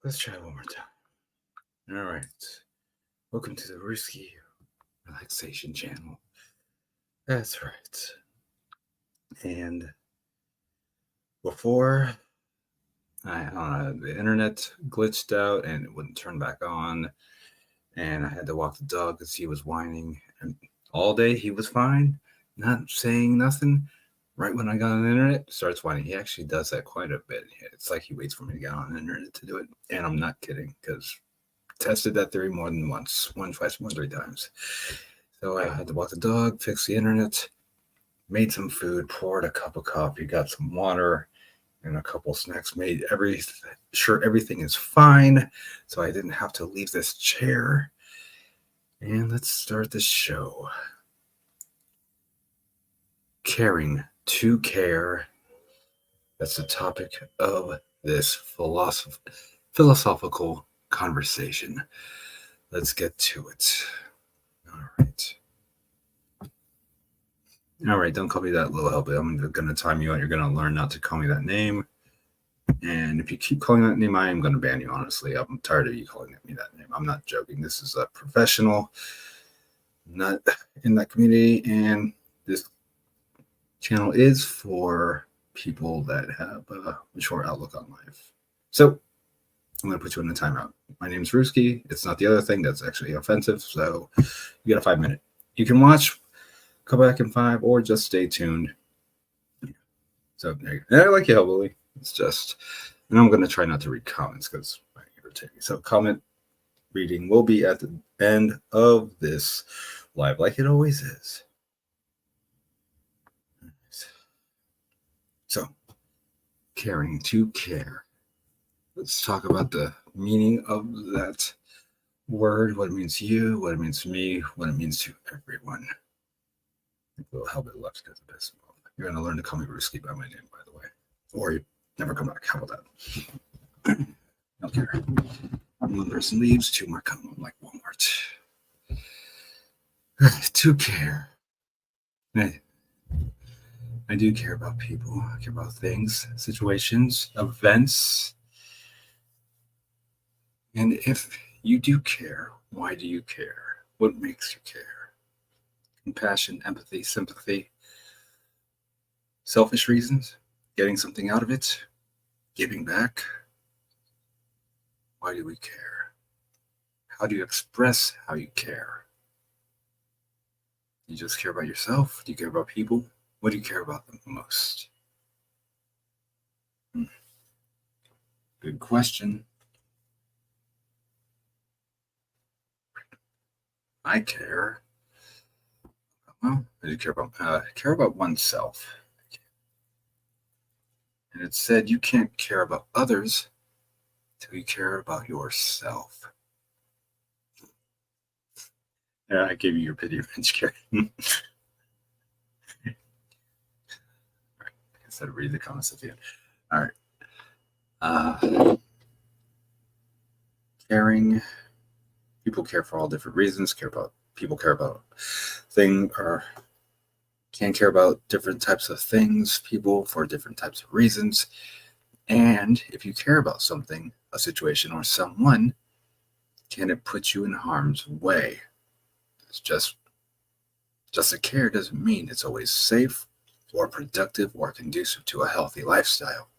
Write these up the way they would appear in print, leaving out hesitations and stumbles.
Let's try one more time. All right. Welcome to the Risky Relaxation Channel. That's right. And before, the internet glitched out and it wouldn't turn back on. And I had to walk the dog because he was whining. And all day he was fine, not saying nothing. Right when I got on the internet, starts whining. He actually does that quite a bit. It's like he waits for me to get on the internet to do it. And I'm not kidding because tested that theory more than once, twice, more, 3 times. So I had to walk the dog, fix the internet, made some food, poured a cup of coffee, got some water, and a couple snacks. Made sure everything is fine, so I didn't have to leave this chair. And let's start the show. Caring to care. That's the topic of this philosophical conversation. Let's get to it. All right. All right, don't call me that, little helpy. I'm going to time you out. You're going to learn not to call me that name. And if you keep calling that name, I am going to ban you, honestly. I'm tired of you calling me that name. I'm not joking. This is a professional, not in that community. And this channel is for people that have a mature outlook on life. So I'm going to put you in a timeout. My name's Ruski. It's not the other thing that's actually offensive. So you got a 5 minute. You can watch, come back in 5, or just stay tuned. So I like you, Hellbilly. It's just, and I'm going to try not to read comments because I irritate me. So comment reading will be at the end of this live, like it always is. So, caring to care. Let's talk about the meaning of that word, what it means to you, what it means to me, what it means to everyone. I think we'll help it left because of this. You're going to learn to call me Ruski by my name, by the way. Or you never come back. How about that? Don't care. One person leaves, 2 more come. I'm like Walmart. To care. I do care about people. I care about things, situations, events. And if you do care, why do you care? What makes you care? Compassion, empathy, sympathy, selfish reasons, getting something out of it, giving back. Why do we care? How do you express how you care? You just care about yourself? Do you care about people? What do you care about the most? Good question. I care. Well, I do care about oneself. And it said you can't care about others till you care about yourself. Yeah, I gave you your pity wrench, Karen. All right. Instead of read the comments at the end. All right. Caring. People care for all different reasons. People care about things, or can care about different types of things, people for different types of reasons. And if you care about something, a situation, or someone, can it put you in harm's way? It's just a care doesn't mean it's always safe or productive or conducive to a healthy lifestyle.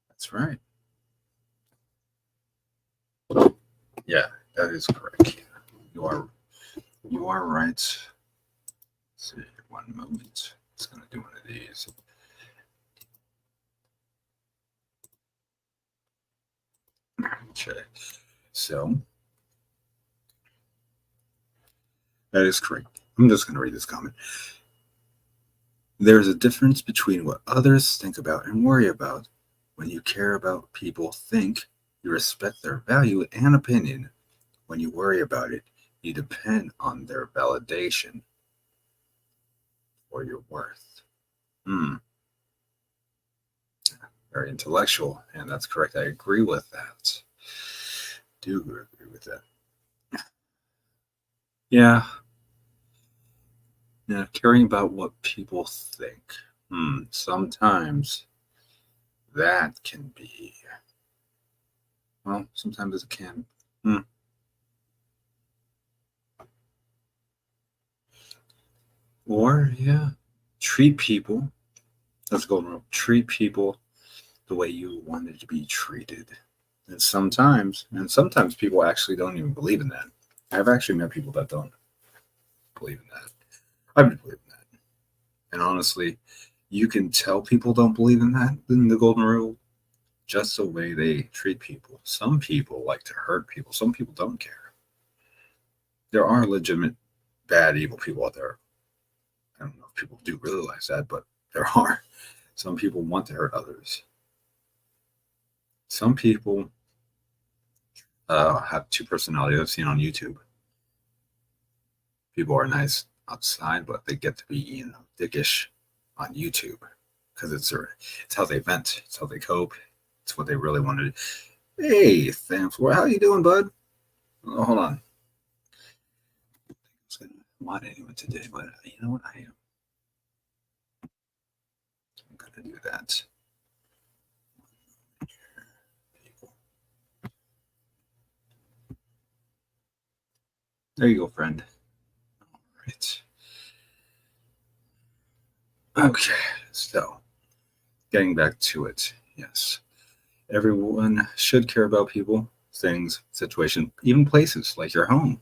That's right. Yeah, that is correct. You are right. Let's see, 1 moment. It's going to do one of these. Okay. So that is correct. I'm just going to read this comment. There's a difference between what others think about and worry about. When you care about people think, you respect their value and opinion. When you worry about it, you depend on their validation for your worth. Very intellectual, and that's correct. I agree with that. Do agree with that. Yeah. Yeah, caring about what people think. Sometimes that can be, well, sometimes it can. Hmm. Or, yeah, treat people. Let's go. Treat people the way you wanted to be treated. And sometimes people actually don't even believe in that. I've actually met people that don't believe in that. I believe in that. And honestly, you can tell people don't believe in that, in the golden rule, just the way they treat people. Some people like to hurt people. Some people don't care. There are legitimate bad, evil people out there. I don't know if people do realize that, but there are. Some people want to hurt others. Some people have two personalities I've seen on YouTube. People are nice outside, but they get to be, dickish on YouTube because it's how they vent, it's how they cope, it's what they really want to do. Hey, thanks. Well, how you doing, bud? Oh, hold on. I was gonna want anyone today, but you know what? I'm gonna do that. There you go, friend. All right. Okay. So, getting back to it. Yes, everyone should care about people, things, situation, even places like your home.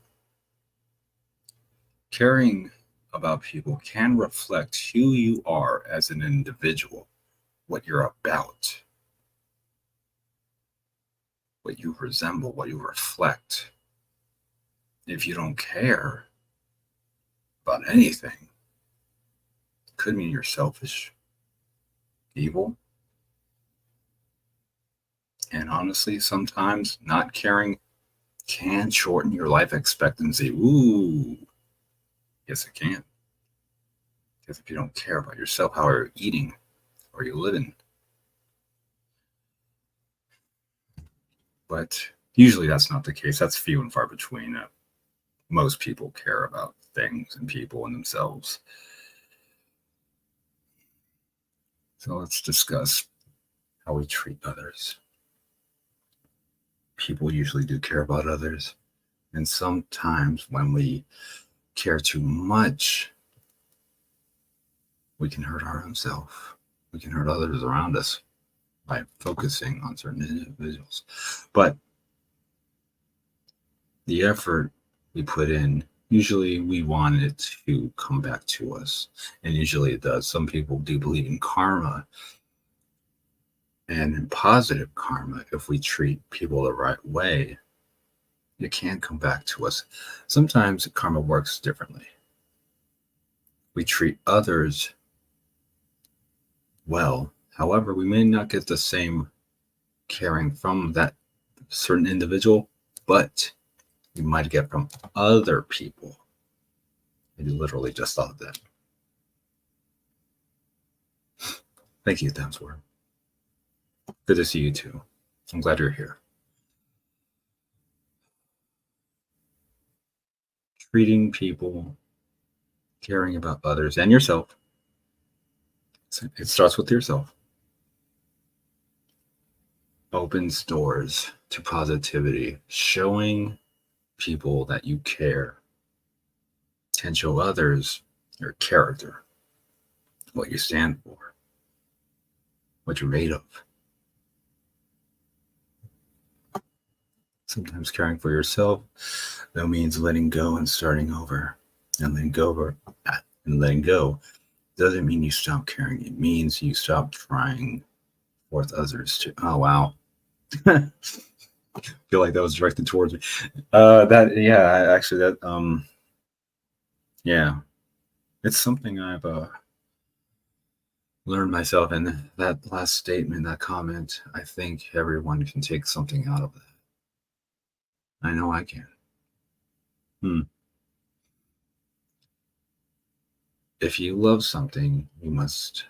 Caring about people can reflect who you are as an individual, what you're about, what you resemble, what you reflect. If you don't care about anything, it could mean you're selfish, evil, and honestly, sometimes not caring can shorten your life expectancy. Ooh, yes, it can. Because if you don't care about yourself, how are you eating? Or you living? But usually that's not the case. That's few and far between. Most people care about things and people and themselves. So let's discuss how we treat others. People usually do care about others. And sometimes when we care too much, we can hurt our own self. We can hurt others around us by focusing on certain individuals. But the effort we put in, usually we want it to come back to us. And usually it does. Some people do believe in karma and in positive karma. If we treat people the right way, it can come back to us. Sometimes karma works differently. We treat others well. However, we may not get the same caring from that certain individual, but you might get from other people. You literally just thought of that. Thank you, Thamsworth. Good to see you too. I'm glad you're here. Treating people, caring about others and yourself. It starts with yourself. Opens doors to positivity, showing people that you care can show others your character, what you stand for, what you're made of. Sometimes caring for yourself, that means letting go and starting over. And letting go doesn't mean you stop caring. It means you stop trying with others to. Oh wow. I feel like that was directed towards me. That yeah, actually yeah. It's something I've learned myself in that last statement, that comment. I think everyone can take something out of that. I know I can. Hmm. If you love something, you must,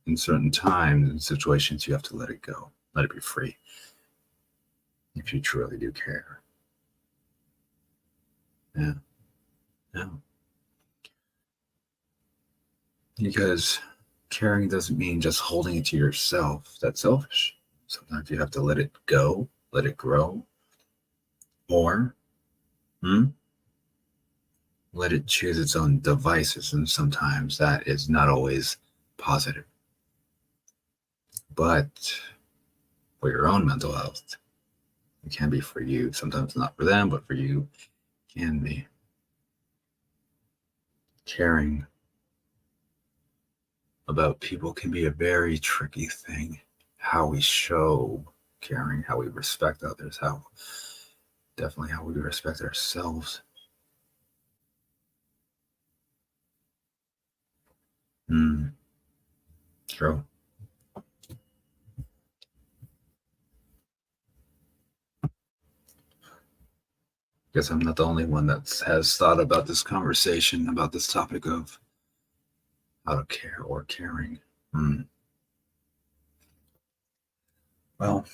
in certain times and situations, you have to let it go, let it be free. If you truly do care. Yeah. Yeah. because caring doesn't mean just holding it to yourself. That's selfish. Sometimes you have to let it go, let it grow, or hmm, let it choose its own devices. And sometimes that is not always positive. But for your own mental health, it can be for you. Sometimes not for them, but for you, can be. Caring about people can be a very tricky thing. How we show caring, how we respect others, how we respect ourselves. Mm, true. Guess I'm not the only one that has thought about this conversation, about this topic of how to care or caring. Mm. Well,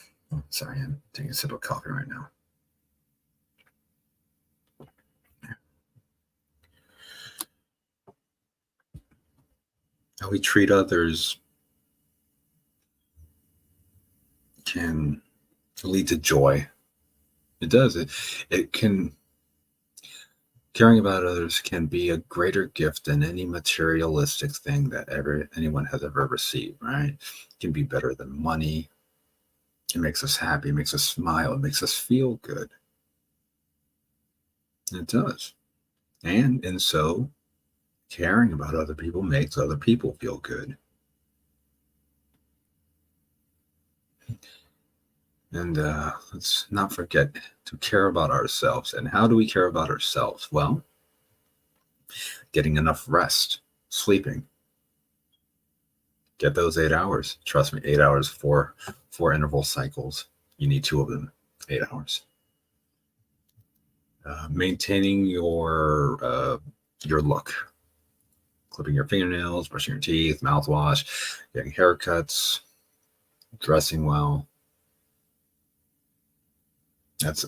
sorry, I'm taking a sip of coffee right now. How we treat others can lead to joy. It does. It can caring about others can be a greater gift than any materialistic thing that anyone has ever received, right? It can be better than money. It makes us happy, it makes us smile, it makes us feel good. It does. And so caring about other people makes other people feel good. And let's not forget to care about ourselves. And how do we care about ourselves? Well, getting enough rest, sleeping. Get those 8 hours. Trust me, 8 hours for four interval cycles. You need two of them, 8 hours. Maintaining your look, clipping your fingernails, brushing your teeth, mouthwash, getting haircuts, dressing well. That's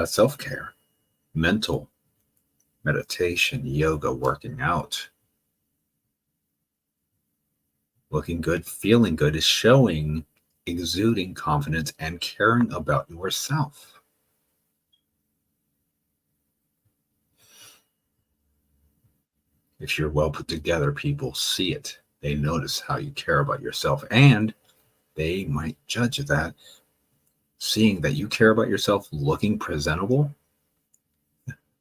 self-care. Mental, meditation, yoga, working out. Looking good, feeling good is showing, exuding confidence and caring about yourself. If you're well put together, people see it. They notice how you care about yourself, and they might judge that. Seeing that you care about yourself looking presentable,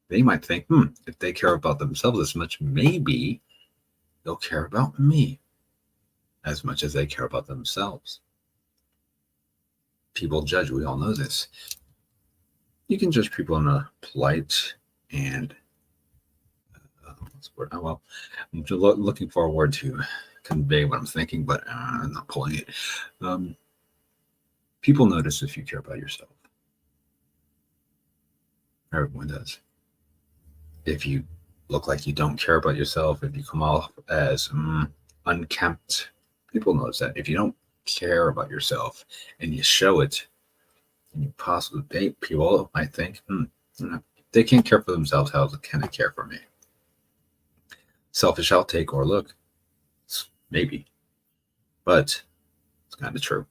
they might think, if they care about themselves as much, maybe they'll care about me as much as they care about themselves. People judge. We all know this. You can judge people in a polite and well, I'm looking for a word to convey what I'm thinking, but I'm not pulling it. People notice if you care about yourself. Everyone does. If you look like you don't care about yourself, if you come off as unkempt, people notice that. If you don't care about yourself and you show it, and you possibly people might think, they can't care for themselves. How can they care for me? Selfish outtake or look, maybe, but it's kind of true.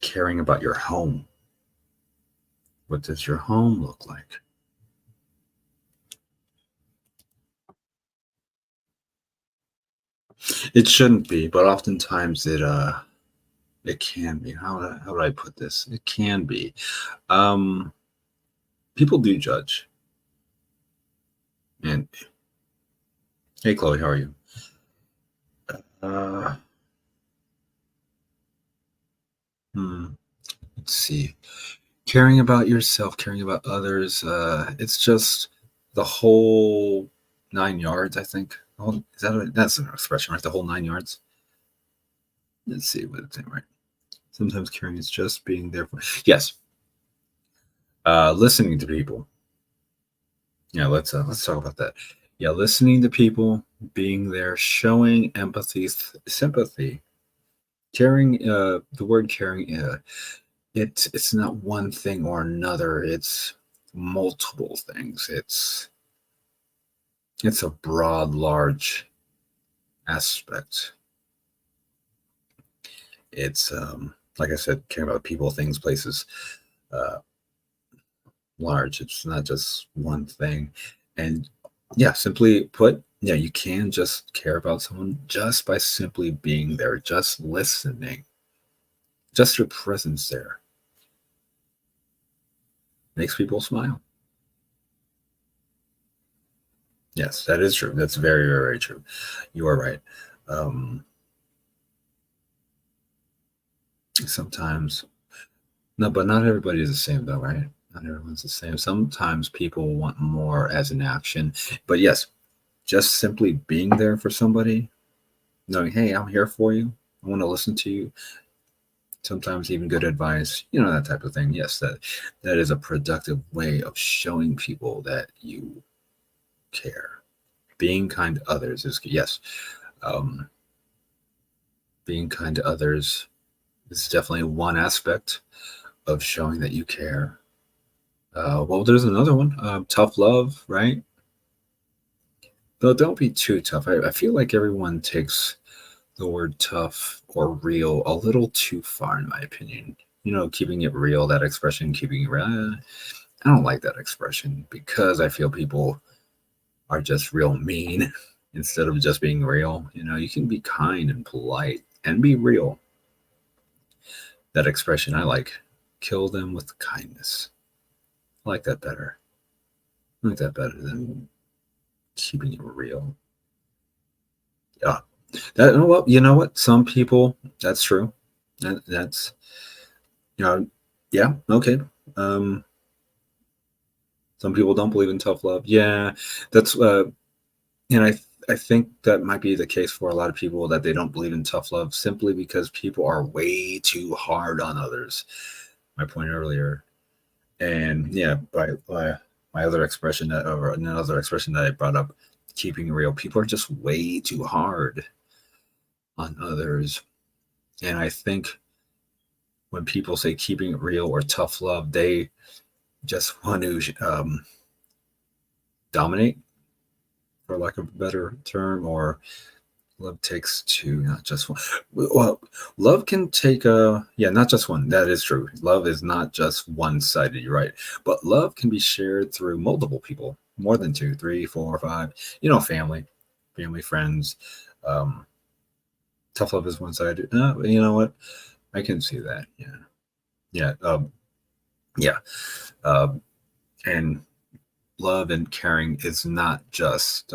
Caring about your home. What does your home look like? It shouldn't be, but oftentimes it can be. How do I put this? It can be. People do judge. And hey, Chloe, how are you? Uh, let's see. Caring about yourself, caring about others. It's just the whole 9 yards. I think. That's an expression, right? The whole 9 yards. Let's see what it's saying, right? Sometimes caring is just being there for. Yes. Listening to people. Yeah, let's talk about that. Yeah, listening to people, being there, showing empathy, sympathy, caring. The word caring. It's not one thing or another. It's multiple things. It's It's a broad, large aspect. It's like I said, caring about people, things, places, uh, large. It's not just one thing. And yeah, simply put, yeah, you can just care about someone just by simply being there, just listening, just your presence there makes people smile. Yes, that is true. That's very, very, very true. You are right. Um, sometimes, no, but not everybody is the same, though, right? Not everyone's the same. Sometimes people want more as an action. But yes, just simply being there for somebody, knowing, hey, I'm here for you. I want to listen to you. Sometimes even good advice, that type of thing. Yes, that is a productive way of showing people that you care. Being kind to others is yes. Um, being kind to others is definitely one aspect of showing that you care. Well, there's another one. Tough love, right? Though don't be too tough. I feel like everyone takes the word tough or real a little too far, in my opinion. Keeping it real, that expression, keeping it real. I don't like that expression because I feel people are just real mean instead of just being real. You can be kind and polite and be real. That expression I like. Kill them with kindness. I like that better. I like that better than keeping it real. Yeah. Well, you know what? Some people, that's true. That's, you know, yeah, okay. Um, some people don't believe in tough love. Yeah, that's, and I think that might be the case for a lot of people that they don't believe in tough love simply because people are way too hard on others. My point earlier. And yeah, by my other expression or another expression that I brought up, keeping it real, people are just way too hard on others. And I think when people say keeping it real or tough love, they just want to dominate, for lack of a better term, or love takes two, not just one. Well, love can take not just one. That is true. Love is not just one sided. You're right. But love can be shared through multiple people, more than two, three, four, five. Family, friends. Um, tough love is one sided. You know what? I can see that. Yeah. Yeah. Yeah. Um, and love and caring is not just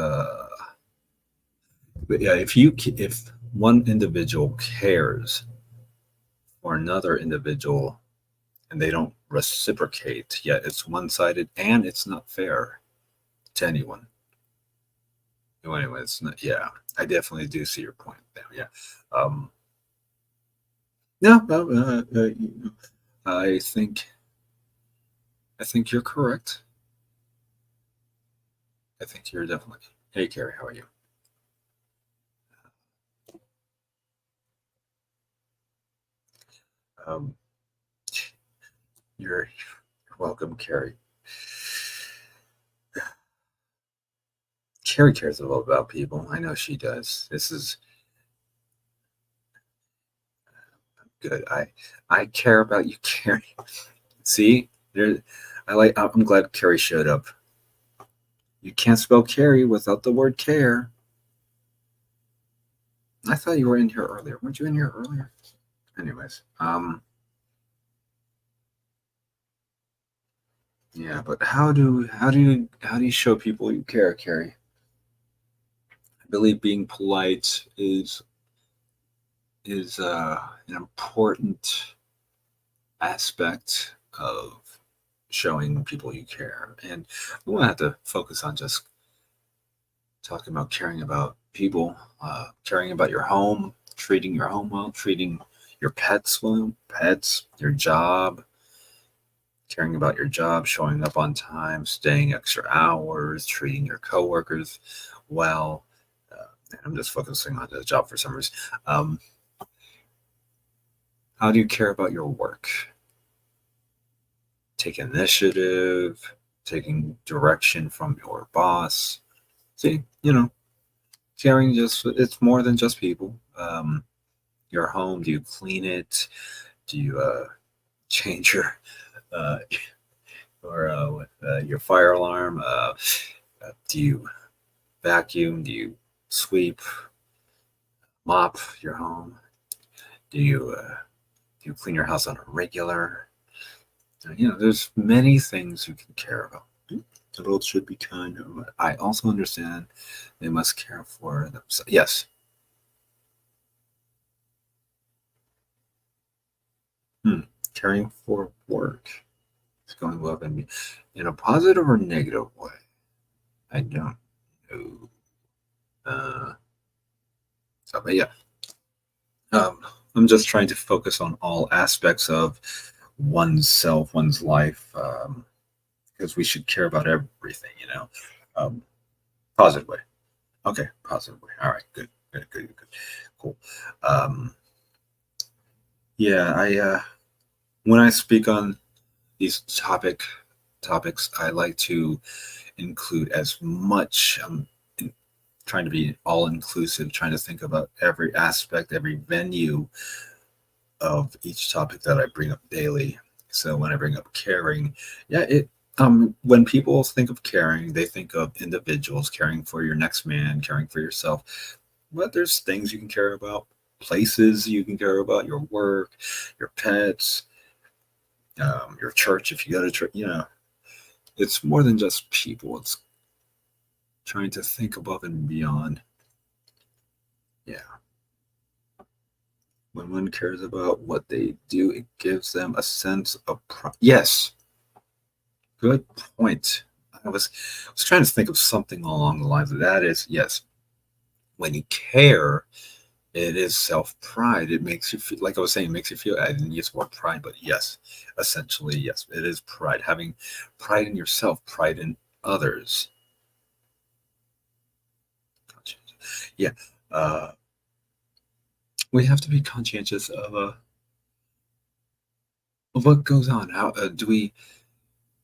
but yeah, if one individual cares for another individual and they don't reciprocate, yet it's one-sided and it's not fair to anyone. So anyway, it's not, yeah, I definitely do see your point there. Yeah. um no, I think you're correct. I think you're definitely. Hey, Carrie, how are you? um you're welcome, Carrie. Carrie cares a lot about people. I know she does. This is good. I care about you, Carrie. See, there. I'm glad Carrie showed up. You can't spell Carrie without the word care. I thought you were in here earlier. Weren't you in here earlier? Anyways, yeah. But how do you show people you care, Carrie? I believe being polite is an important aspect of showing people you care. And we won't have to focus on just talking about caring about people, caring about your home, treating your home well, treating your pets well, your job, caring about your job, showing up on time, staying extra hours, treating your coworkers well. I'm just focusing on the job for some reason. Um, how do you care about your work? Take initiative, taking direction from your boss, See, caring just it's more than just people. Your home, do you clean it? Do you change your uh, or with your fire alarm? Do you vacuum? Do you sweep, mop your home? Do you clean your house on a regular? There's many things you can care about. Adults should be kind. I also understand they must care for themselves. Yes. Hmm. Caring for work is going well in a positive or negative way. I don't know. Uh, but yeah, um, I'm just trying to focus on all aspects of oneself, one's life, because we should care about everything. Um, positive way. Okay, positive way. All right, good, good, good, good, cool. Um, yeah, I when I speak on these topics, I like to include as much. Trying to be all inclusive, trying to think about every aspect, every venue of each topic that I bring up daily. So when I bring up caring, yeah, when people think of caring, they think of individuals caring for your next man, caring for yourself. But there's things you can care about, places you can care about, your work, your pets, your church if you go to church. It's more than just people. It's trying to think above and beyond. Yeah. When one cares about what they do, it gives them a sense of pride. Yes, good point. I was trying to think of something along the lines of that. Is yes, when you care, it is self pride. It makes you feel like I was saying. It makes you feel. I didn't use the word pride, but yes, essentially yes, it is pride. Having pride in yourself, pride in others. Yeah, uh, we have to be conscientious of what goes on. How do we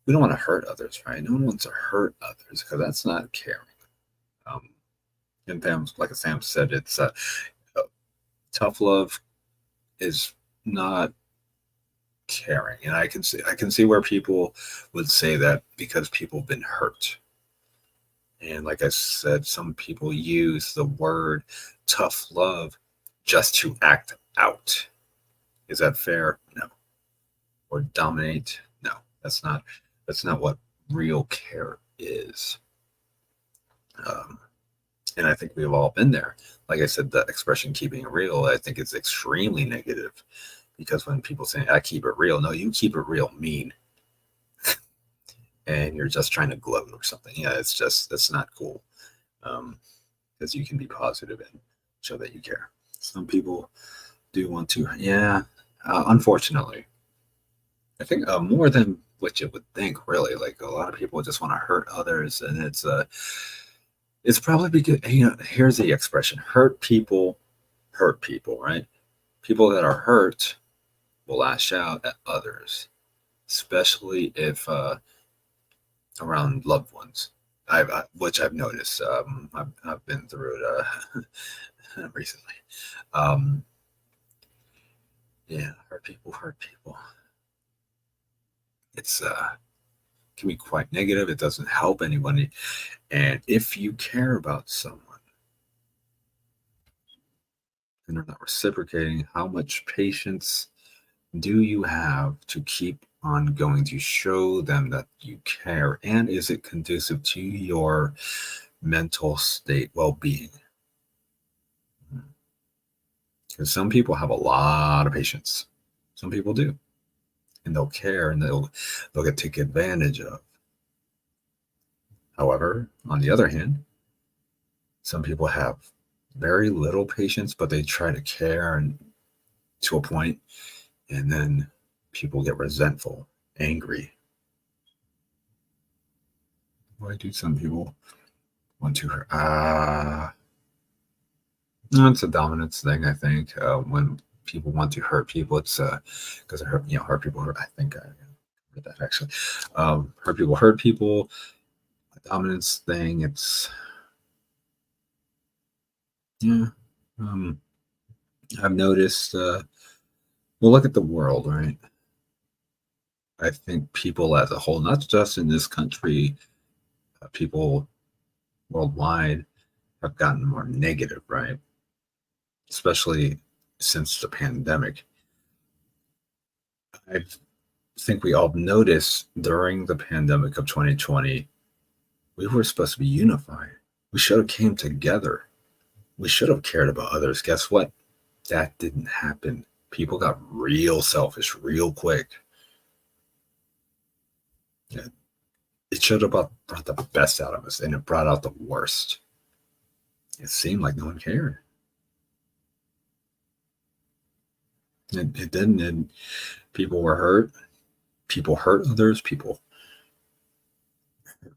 don't want to hurt others, right? No one wants to hurt others because that's not caring. Um, and like Sam said, it's uh, tough love is not caring, and I can see where people would say that because people have been hurt, and like I said, some people use the word tough love just to act out. Is that fair? No. Or dominate? No. That's not what real care is. Um, and I think we've all been there. Like I said, the expression "keeping it real," I think is extremely negative because when people say "I keep it real," no, you keep it real mean, and you're just trying to gloat or something. Yeah, that's not cool. Because you can be positive and show that you care. Some people do want to, yeah. Unfortunately, I think more than what you would think. Really, like a lot of people just want to hurt others, and it's probably because here's the expression: hurt people, right? People that are hurt will lash out at others, especially if around loved ones. Which I've noticed. I've been through it recently. Um, yeah, hurt people. It's can be quite negative. It doesn't help anybody. And if you care about someone and they're not reciprocating, how much patience do you have to keep on going to show them that you care? And is it conducive to your mental state well being? Because some people have a lot of patience. Some people do. And they'll care and they'll get taken advantage of. However, on the other hand, some people have very little patience, but they try to care and to a point, and then people get resentful, angry. Why do some people want to hurt? It's a dominance thing, I think. When people want to hurt people, it's because hurt people. I think I read that actually. Hurt people hurt people. A dominance thing. It's Yeah. Um, I've noticed, well, look at the world, right? I think people as a whole, not just in this country, people worldwide have gotten more negative, right? Especially since the pandemic. I think we all noticed during the pandemic of 2020, we were supposed to be unified. We should have came together. We should have cared about others. Guess what? That didn't happen. People got real selfish real quick. Yeah, it should have brought the best out of us, and it brought out the worst. It seemed like no one cared. It didn't. And people were hurt. People hurt others. People,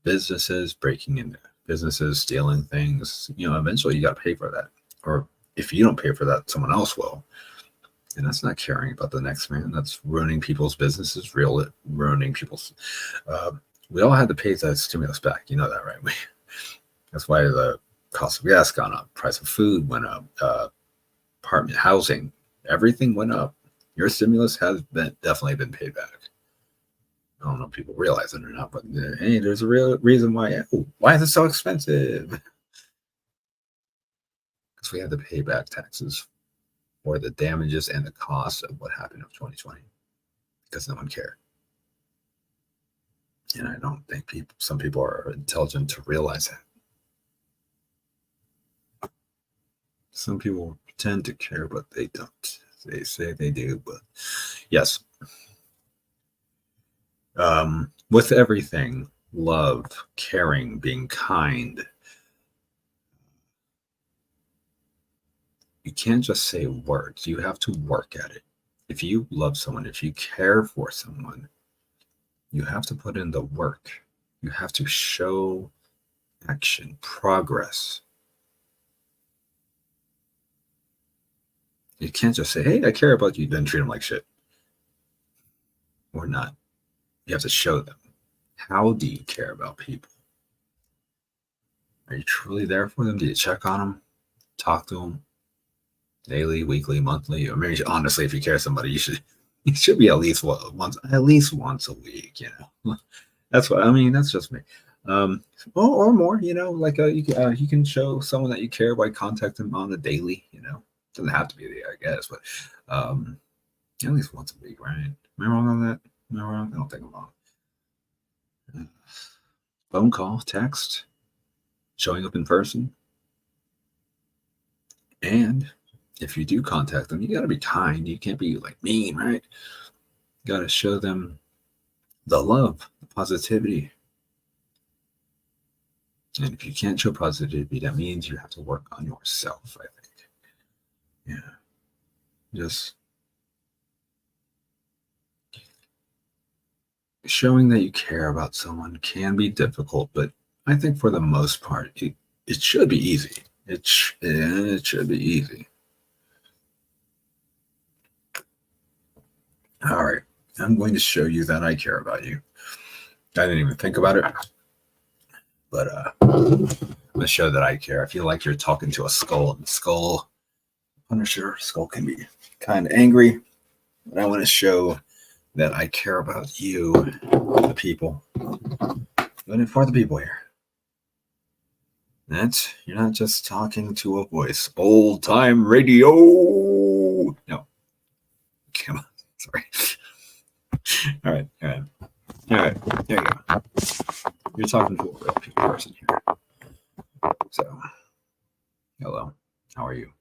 businesses breaking into businesses, stealing things. Eventually you got to pay for that. Or if you don't pay for that, someone else will. And that's not caring about the next man. That's ruining people's businesses, ruining people's. Uh, we all had to pay that stimulus back. You know that, right? That's why the cost of gas gone up, price of food went up, apartment housing, everything went up. Your stimulus has definitely been paid back. I don't know if people realize it or not, but hey, there's a real reason why. Oh, why is it so expensive? Because we had to pay back taxes for the damages and the costs of what happened in 2020 because no one cared. And I don't think some people are intelligent to realize that. Some people pretend to care, but they don't. They say they do, but yes. With everything, love, caring, being kind, you can't just say words. You have to work at it. If you love someone, if you care for someone, you have to put in the work. You have to show action, progress. You can't just say, hey, I care about you, then treat them like shit. Or not. You have to show them. How do you care about people? Are you truly there for them? Do you check on them? Talk to them daily, weekly, monthly? Or maybe honestly, if you care somebody, you should be at least once a week, That's what I mean. That's just me. Or more, like you can show someone that you care by contacting them on a daily, doesn't have to be the, I guess, but at least once a week, right? Am I wrong on that? Am I wrong? I don't think I'm wrong. Phone call, text, showing up in person. And if you do contact them, you got to be kind. You can't be like mean, right? You got to show them the love, the positivity. And if you can't show positivity, that means you have to work on yourself, I think. Yeah. Just showing that you care about someone can be difficult, but I think for the most part, it should be easy. It should be easy. All right. I'm going to show you that I care about you. I didn't even think about it, but I'm going to show that I care. I feel like you're talking to a skull, and Punisher skull can be kind of angry, but I want to show that I care about you, the people. Doing it for the people here. You're not just talking to a voice. Old time radio. No. Come on. Sorry. All right. There you go. You're talking to a real people person here. So, hello. How are you?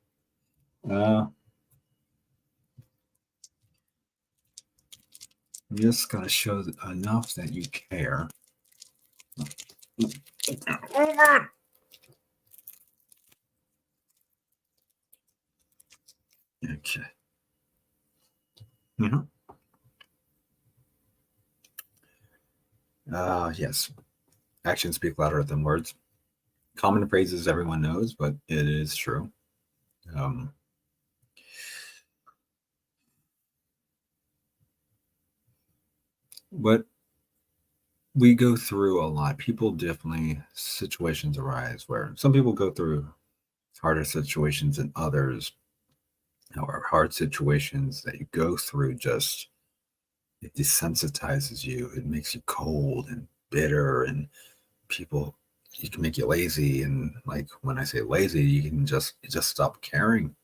I'm just gonna show enough that you care. Okay. Yes. Actions speak louder than words. Common phrases everyone knows, but it is true. But we go through a lot. People definitely, situations arise where some people go through harder situations than others, or hard situations that you go through, just it desensitizes you. It makes you cold and bitter, and people, you can make you lazy. And like when I say lazy, you just stop caring.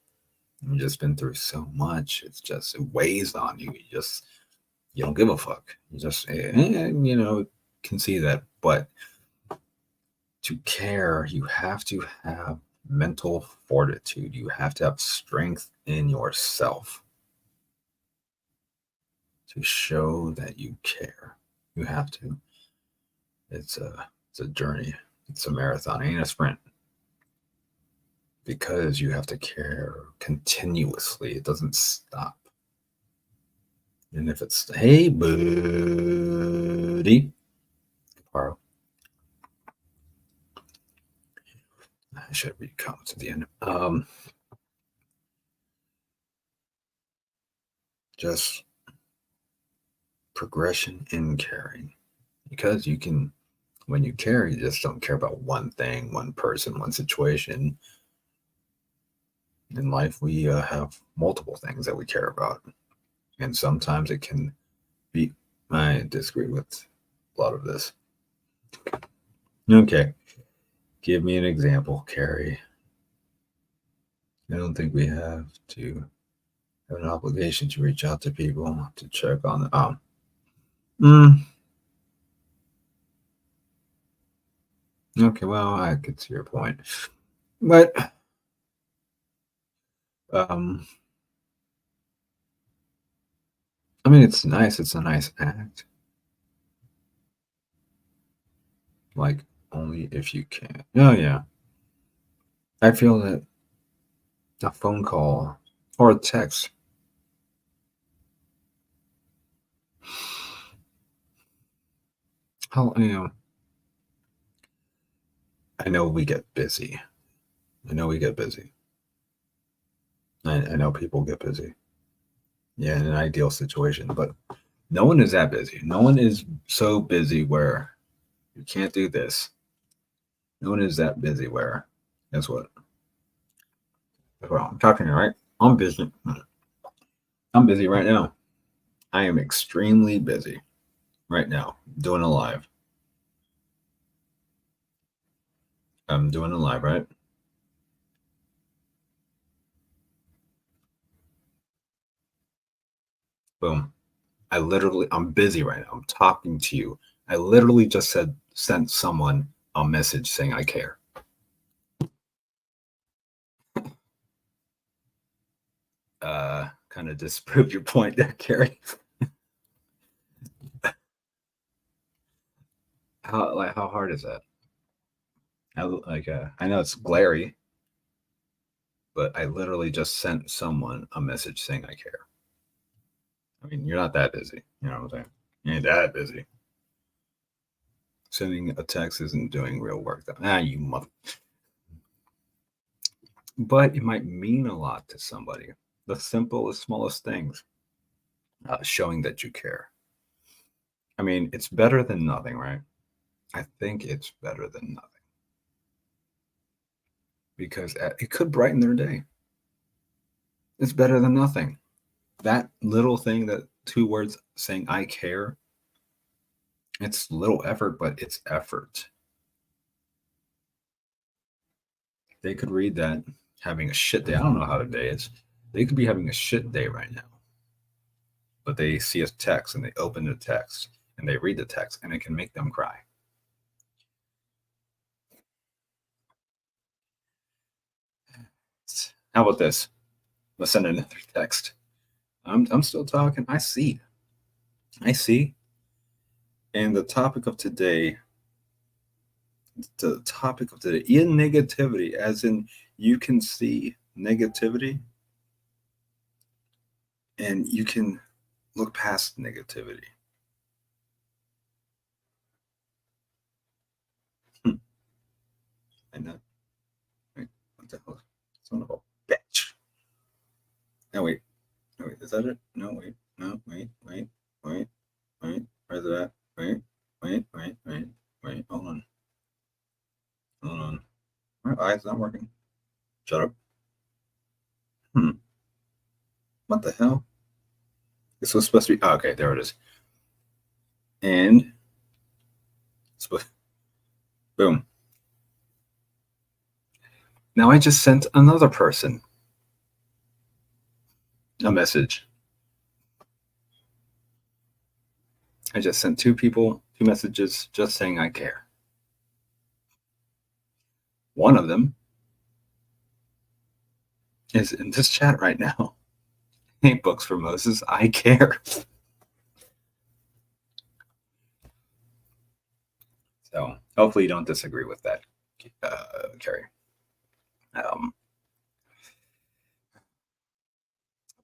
You've just been through so much. It weighs on you. You don't give a fuck. You just can see that. But to care, you have to have mental fortitude. You have to have strength in yourself to show that you care. You have to. It's a journey. It's a marathon, it ain't a sprint. Because you have to care continuously. It doesn't stop. And if it's, hey buddy, Paro. I should read comments at the end. Just progression in caring. Because you can, when you care, you just don't care about one thing, one person, one situation. In life, we have multiple things that we care about. And sometimes it can be, I disagree with a lot of this. Okay. Give me an example, Carrie. I don't think we have to have an obligation to reach out to people to check on them. Okay, well, I could see your point. But I mean, it's nice. It's a nice act. Like, only if you can. Oh, yeah. I feel that a phone call or a text. How, I know we get busy. I know we get busy. I know people get busy. Yeah, in an ideal situation, but no one is that busy. No one is so busy where you can't do this. No one is that busy where, guess what? Well, I'm talking, right? I'm busy. I'm busy right now. I am extremely busy right now doing a live. I'm doing a live, right? Boom. I'm busy right now. I'm talking to you. I literally just sent someone a message saying I care. Kind of disprove your point there, Carrie. How hard is that? I know it's glary, but I literally just sent someone a message saying I care. I mean, you're not that busy. You know what I'm saying? You ain't that busy. Sending a text isn't doing real work, though. You mother. But it might mean a lot to somebody. The simplest, smallest things, showing that you care. I mean, it's better than nothing, right? I think it's better than nothing because it could brighten their day. It's better than nothing. That little thing, that 2 words saying I care, it's little effort, but it's effort. They could read that having a shit day. I don't know how the day is. They could be having a shit day right now. But they see a text and they open the text and they read the text and it can make them cry. How about this? Let's send another text. I'm still talking. I see. And the topic of today, in negativity, as in you can see negativity and you can look past negativity. I know. Wait, what the hell? Son of a bitch. No, wait. No, wait. Is that it? No, wait. No, wait. Where's it at? Wait. Hold on. My eye's not working. Shut up. What the hell? This was supposed to be. Oh, okay, there it is. And boom. Now I just sent another person a message. I just sent two people two messages just saying I care. One of them is in this chat right now. Hey, Books for Moses, I care. So hopefully you don't disagree with that, Carrie.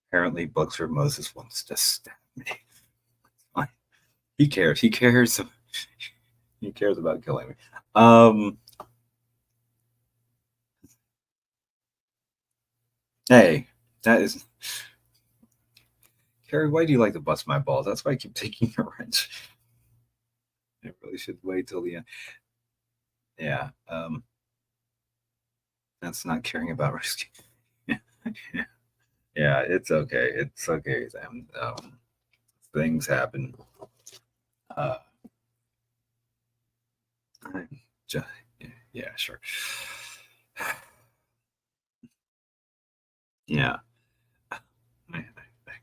Apparently Books for Moses wants to stab me. He cares. He cares. He cares about killing me. Hey, that is Carrie, why do you like to bust my balls? That's why I keep taking your wrench. I really should wait till the end. Yeah. That's not caring about rescue. Yeah, it's okay. It's okay, Sam. Things happen. Just, yeah, sure. Yeah. I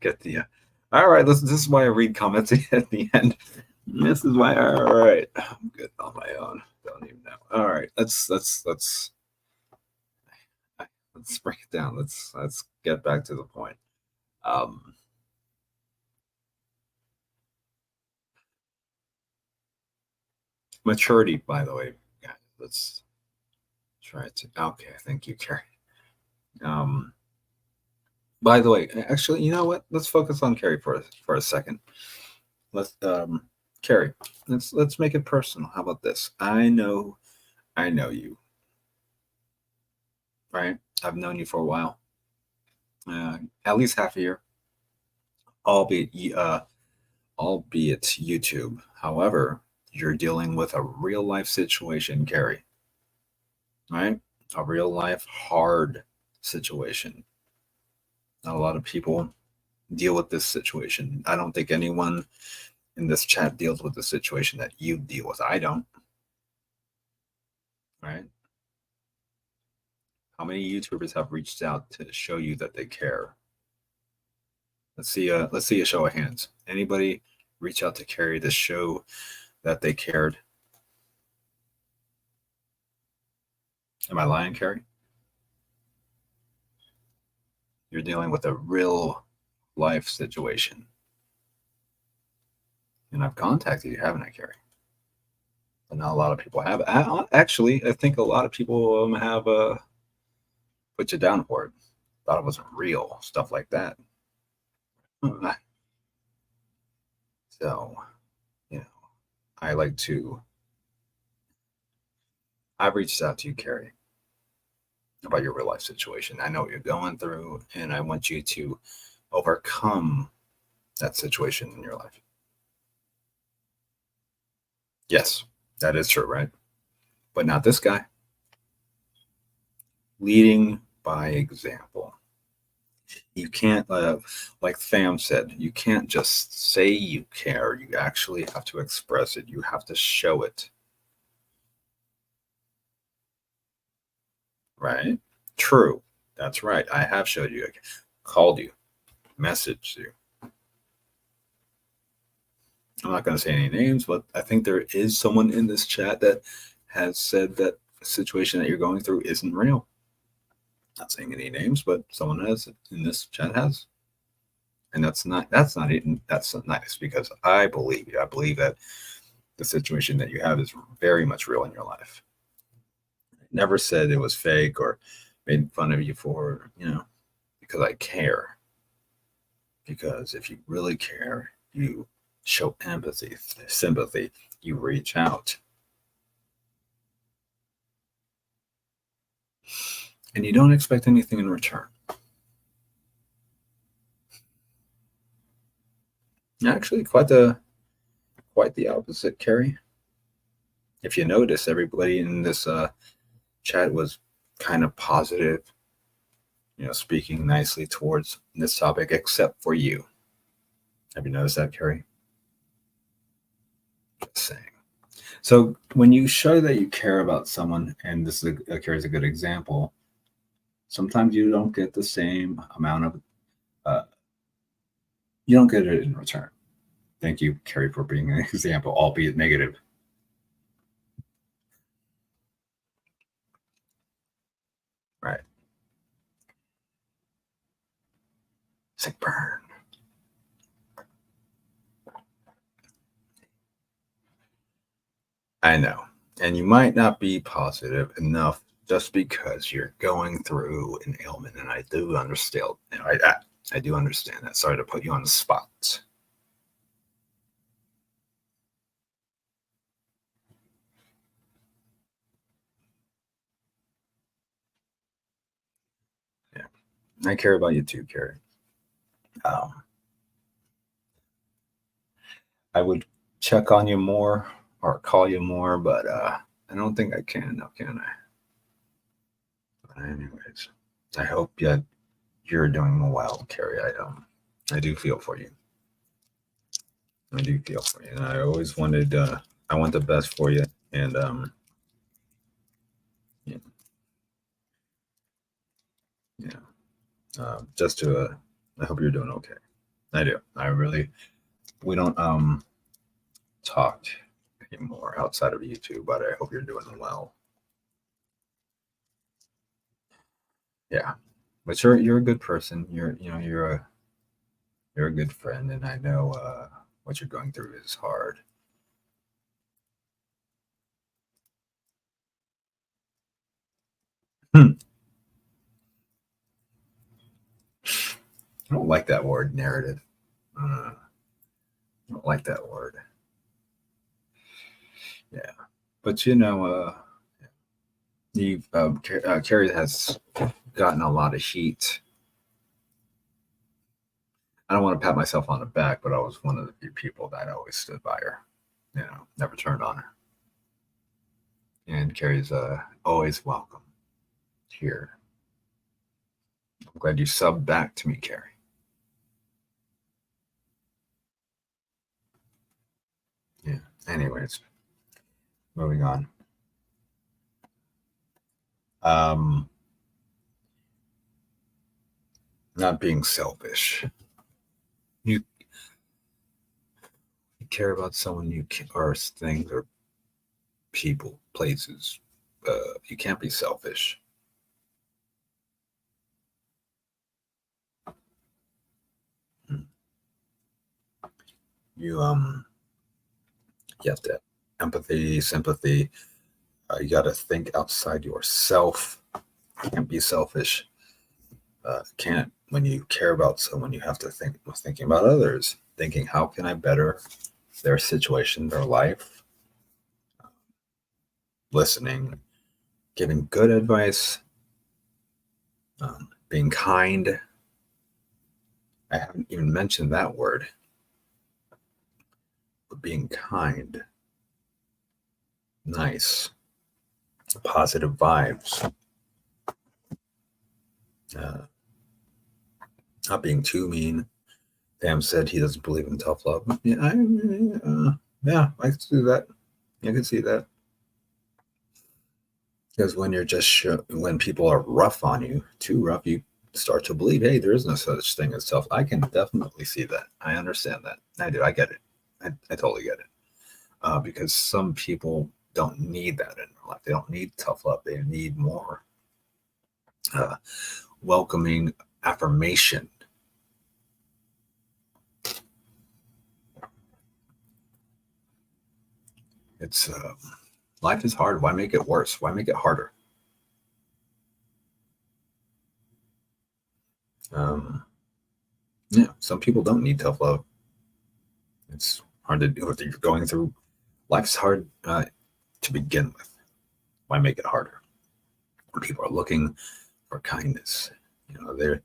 get the. All right, this is why I read comments at the end. This is why. All right, I'm good on my own. Don't even know. All right, let's break it down. Let's get back to the point. Maturity, by the way, guys. Let's try to. Okay, thank you, Carrie. By the way, actually, you know what? Let's focus on Carrie for a second. Let's Carrie, let's make it personal. How about this? I know you, right? I've known you for a while, at least half a year, albeit YouTube. However, you're dealing with a real life situation, Carrie, right? A real life hard situation. Not a lot of people deal with this situation. I don't think anyone in this chat deals with the situation that you deal with. I don't. Right? How many YouTubers have reached out to show you that they care? Let's see a show of hands. Anybody reach out to Carrie to show that they cared? Am I lying, Carrie? You're dealing with a real life situation. And I've contacted you, haven't I, Carrie? But not a lot of people have. Actually, I think a lot of people have put you down for it. Thought it wasn't real, stuff like that. So, you know, I've reached out to you, Carrie, about your real life situation. I know what you're going through, and I want you to overcome that situation in your life. Yes, that is true, right? But not this guy. Leading by example. You can't, like Fam said, you can't just say you care. You actually have to express it. You have to show it. Right? True. That's right. I have showed you. I called you, messaged you. I'm not going to say any names, but I think there is someone in this chat that has said that the situation that you're going through isn't real. Not saying any names, but someone has in this chat has. And that's not nice, because I believe you. I believe that the situation that you have is very much real in your life. I never said it was fake or made fun of you for, because I care. Because if you really care, you show empathy, sympathy, you reach out. And you don't expect anything in return. Actually, quite the opposite, Carrie. If you notice, everybody in this chat was kind of positive, speaking nicely towards this topic, except for you. Have you noticed that, Carrie? Just saying. So when you show that you care about someone, and this is Carrie's a good example, sometimes you don't get the same amount of, you don't get it in return. Thank you, Carrie, for being an example, albeit negative. Right. Sick burn. I know. And you might not be positive enough just because you're going through an ailment. And I do understand. I do understand that. Sorry to put you on the spot. Yeah. I care about you too, Carrie. I would check on you more or call you more, but I don't think I can now, can I? But anyways, I hope you're doing well, Carrie. I do feel for you. I do feel for you. And I always wanted I want the best for you. And yeah, just to I hope you're doing okay. I do. I really we don't talk anymore outside of YouTube, but I hope you're doing well. Yeah. But you're a good person. You're a good friend, and I know what you're going through is hard. I don't like that word, narrative. I don't like that word. Yeah, but you've Carrie has gotten a lot of heat. I don't want to pat myself on the back, but I was one of the few people that always stood by her. Never turned on her. And Carrie's always welcome here. I'm glad you subbed back to me, Carrie. Yeah. Anyways, moving on. Not being selfish. You care about someone or things or people, places. You can't be selfish. You have to empathy, sympathy. You got to think outside yourself. You can't be selfish. Can't when you care about someone, you have to thinking about others, thinking how can I better their situation, their life, listening, giving good advice, being kind. I haven't even mentioned that word, but being kind, nice, positive vibes, not being too mean. Pam said he doesn't believe in tough love. Yeah, I can see that. I can see that. Because when when people are rough on you, too rough, you start to believe, hey, there is no such thing as tough. I can definitely see that. I understand that. I do. I get it. I totally get it. Because some people don't need that in their life. They don't need tough love. They need more welcoming affirmation. It's life is hard. Why make it worse? Why make it harder? Yeah, some people don't need tough love. It's hard to do if you're going through. Life's hard to begin with. Why make it harder? When people are looking for kindness, they're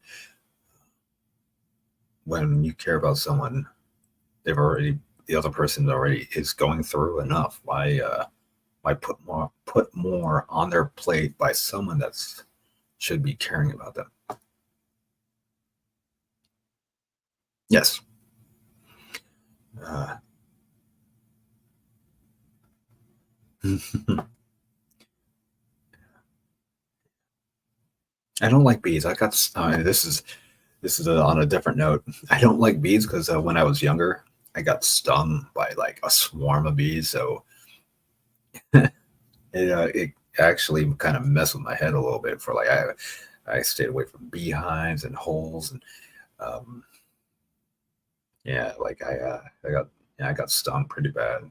when you care about someone, the other person already is going through enough. Why put more on their plate by someone that should be caring about them? Yes. Uh, I don't like bees. I got this is on a different note. I don't like bees because when I was younger, I got stung by like a swarm of bees. So it actually kind of messed with my head a little bit. For like I stayed away from beehives and holes and um, yeah, like I got stung pretty bad.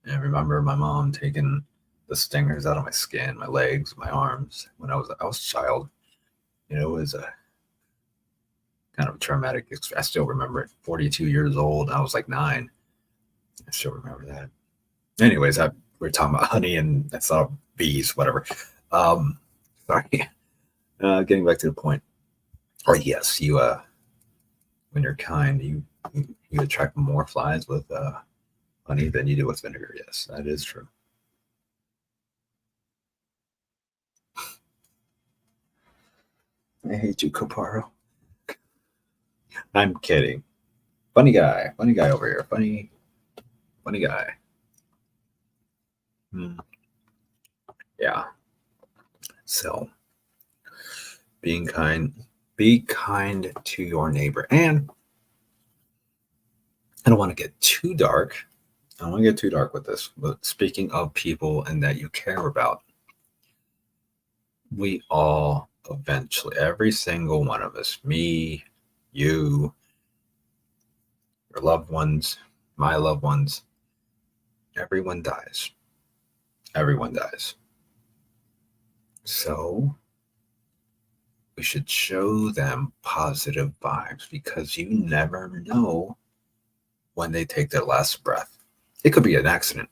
And I remember my mom taking the stingers out of my skin, my legs, my arms when I was a child. It was a kind of traumatic. I still remember it. 42 years old. I was like 9. I still remember that. Anyways, we're talking about honey and I thought bees, whatever. Um, sorry. Getting back to the point. Oh yes, you when you're kind, you attract more flies with honey than you do with vinegar. Yes, that is true. I hate you, Coparo. I'm kidding. Funny guy over here. Funny guy. Hmm. Yeah. So being kind, be kind to your neighbor. And I don't want to get too dark. I don't want to get too dark with this. But speaking of people and that you care about, we all eventually, every single one of us, me, you, your loved ones, my loved ones, everyone dies. Everyone dies. So we should show them positive vibes because you never know when they take their last breath. It could be an accident.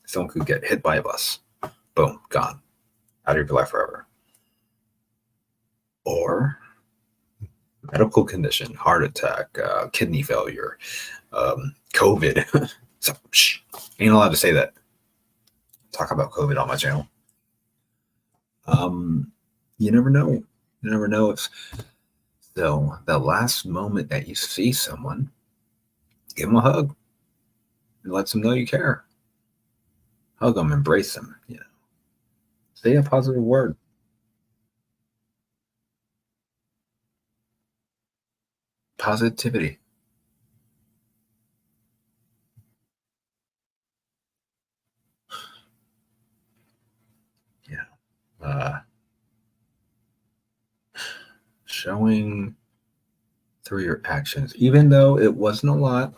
Someone could get hit by a bus. Boom, gone. Out of your life forever. Or medical condition, heart attack, kidney failure, COVID. So, ain't allowed to say that. Talk about COVID on my channel. Um, you never know. You never know if so. The last moment that you see someone, give them a hug and let them know you care. Hug them, embrace them. Say a positive word. Positivity. Yeah. Uh, showing through your actions, even though it wasn't a lot.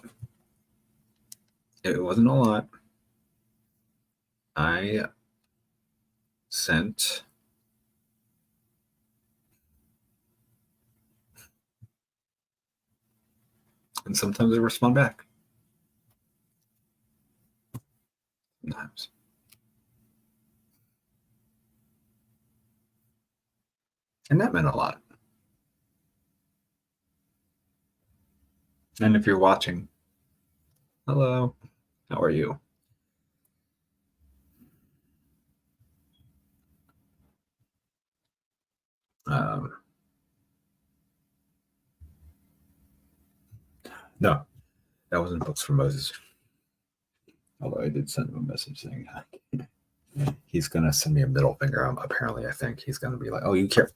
It wasn't a lot. I sent and sometimes they respond back. Sometimes. And that meant a lot. And if you're watching, hello, how are you? Um, no, that wasn't Books for Moses. Although I did send him a message saying he's gonna send me a middle finger. Apparently, I think he's gonna be like, "Oh, you care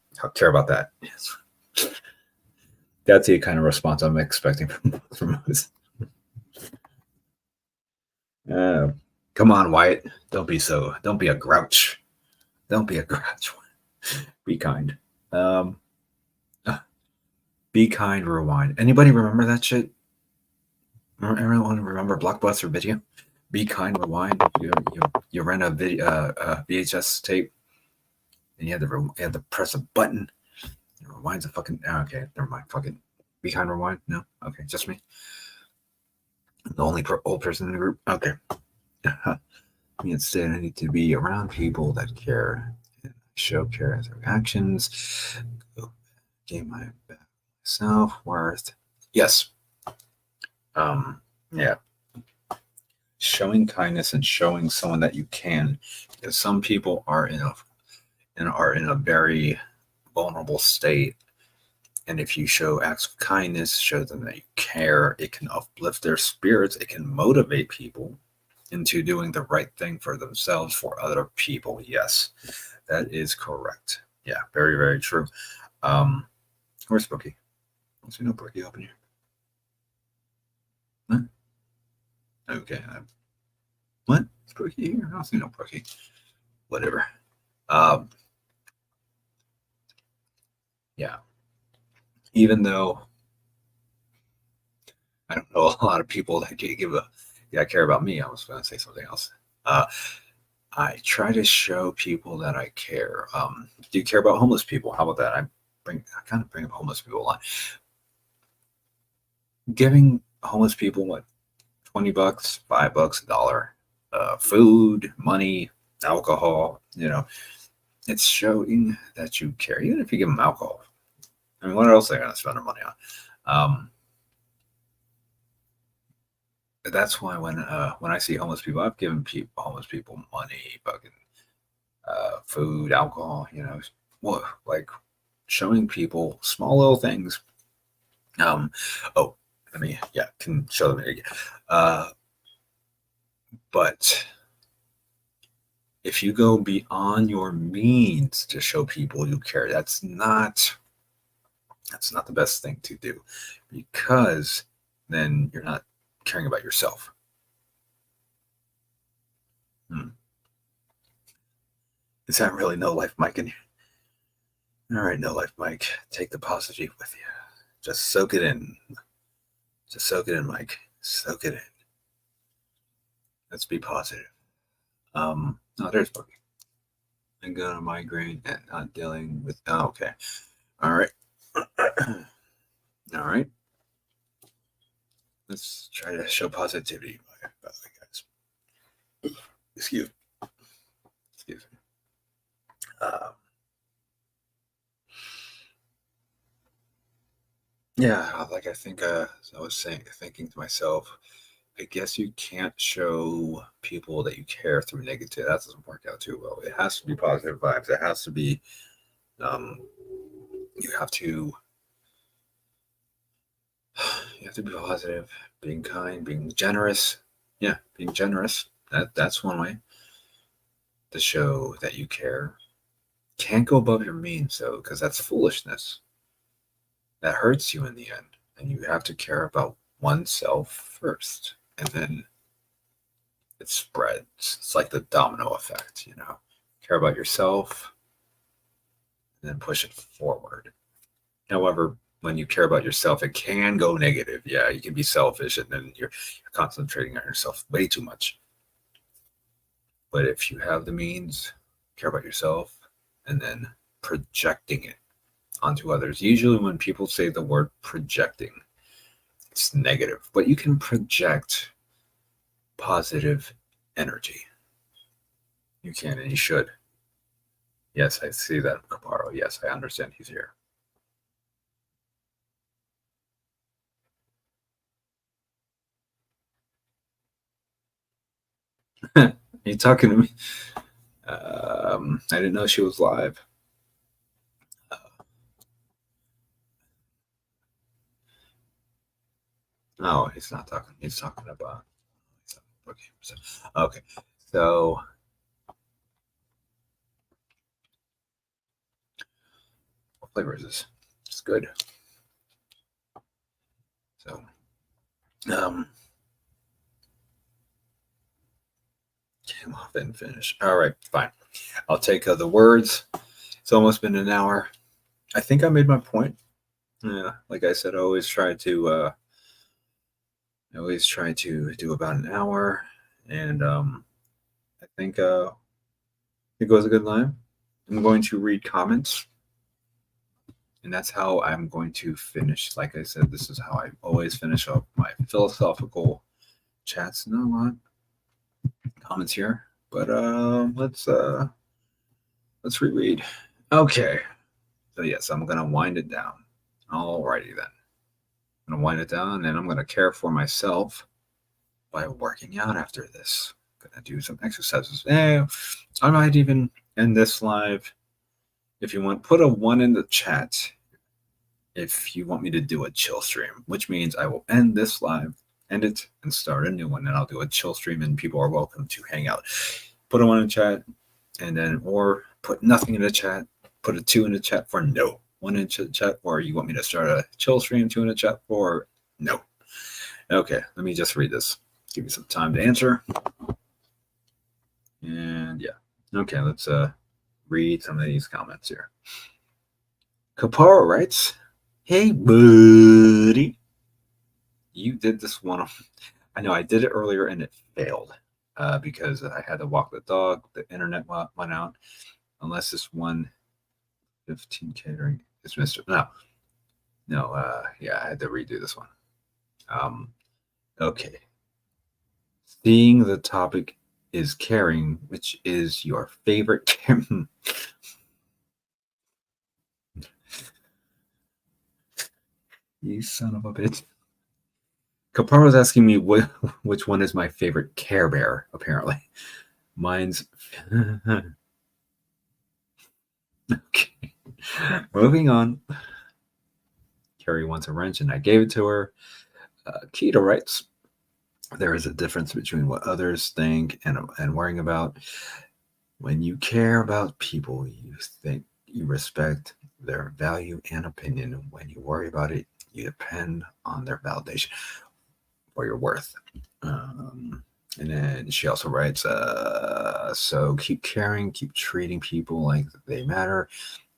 about that?" Yes. That's the kind of response I'm expecting from Moses. Uh, Come on, Wyatt. Don't be a grouch. Don't be a grouch. Be kind. Um, be kind. Rewind. Anybody remember that shit? Everyone remember Blockbuster Video? Be kind. Rewind. You rent a video VHS tape, and you had to press a button. It rewinds a fucking. Okay, never mind. Fucking. Be kind. Rewind. No. Okay, just me. The only old person in the group. Okay. Instead, I need to be around people that care and show care through actions. Gain my self worth. Yes. Yeah. Showing kindness and showing someone that you can, because some people are in a very vulnerable state, And if you show acts of kindness, show them that you care, it can uplift their spirits. It can motivate people into doing the right thing for themselves, for other people. Yes, that is correct. Yeah, very, very true. Where's Brookie? I don't see no Brookie up in here. Huh? Okay. What? Is Brookie here? I don't see no Brookie. Whatever. Yeah. Even though I don't know a lot of people that care about me. I was going to say something else. I try to show people that I care. Do you care about homeless people? How about that? I kind of bring up homeless people a lot. Giving homeless people what, $20, $5, $1, food, money, alcohol. It's showing that you care. Even if you give them alcohol, I mean, what else are they going to spend their money on? That's why when I see homeless people, I've given homeless people money, fucking food, alcohol. Like showing people small little things. Oh, can show them again. But if you go beyond your means to show people you care, that's not the best thing to do, because then you're not caring about yourself. Is that really No Life Mike in here? All right, No Life Mike, take the positive with you. Just soak it in. Just soak it in, Mike. Soak it in. Let's be positive. No, there's Boogie. I got a migraine and not dealing with. Oh, okay. All right. All right. Let's try to show positivity, guys. Excuse me. Yeah, like I think I was thinking to myself, I guess you can't show people that you care through negative. That doesn't work out too well. It has to be positive vibes. It has to be. You have to be positive, being kind, being generous. Yeah, being generous. That's one way to show that you care. Can't go above your means though, because that's foolishness. That hurts you in the end, and you have to care about oneself first, and then it spreads. It's like the domino effect, Care about yourself, and then push it forward. However, when you care about yourself, it can go negative. Yeah, you can be selfish, and then you're concentrating on yourself way too much. But if you have the means, care about yourself, and then projecting it onto others. Usually when people say the word projecting, it's negative, but you can project positive energy. You can, and you should. Yes, I see that, Caparo. Yes, I understand he's here. Are you talking to me? I didn't know she was live. No, he's not talking. He's talking about. Okay. So what flavor is this? It's good. So, came off and finished. All right, fine. I'll take the words. It's almost been an hour. I think I made my point. Yeah, like I said, I always try to do about an hour, and I think it was a good line. I'm going to read comments, and that's how I'm going to finish. Like I said, this is how I always finish up my philosophical chats. Not a lot comments here, but let's reread. Okay, so yes, I'm gonna wind it down. Alrighty then. I'm gonna wind it down, and I'm gonna care for myself by working out after this. I'm gonna do some exercises. I might even end this live. If you want, put a 1 in the chat if you want me to do a chill stream, which means I will end this live, end it, and start a new one, and I'll do a chill stream, and people are welcome to hang out. Put a 1 in chat, and then, or put nothing in the chat, put a 2 in the chat for no. 1 in chat, or you want me to start a chill stream, 2 in the chat for no. Okay, let me just read this. Give you some time to answer. And yeah. Okay, let's read some of these comments here. Kaparo writes, "Hey, buddy. You did this one. I know I did it earlier and it failed because I had to walk the dog. The internet went out. Unless this one 15 catering is Mr. No. Yeah, I had to redo this one. Okay. Seeing the topic is caring, which is your favorite. You son of a bitch. Kaparo's asking me which one is my favorite Care Bear, apparently. Mine's... Okay. Moving on. Carrie wants a wrench, and I gave it to her. Keto writes, there is a difference between what others think and worrying about. When you care about people, you think you respect their value and opinion. When you worry about it, you depend on their validation for your worth. And then she also writes, so keep caring, keep treating people like they matter.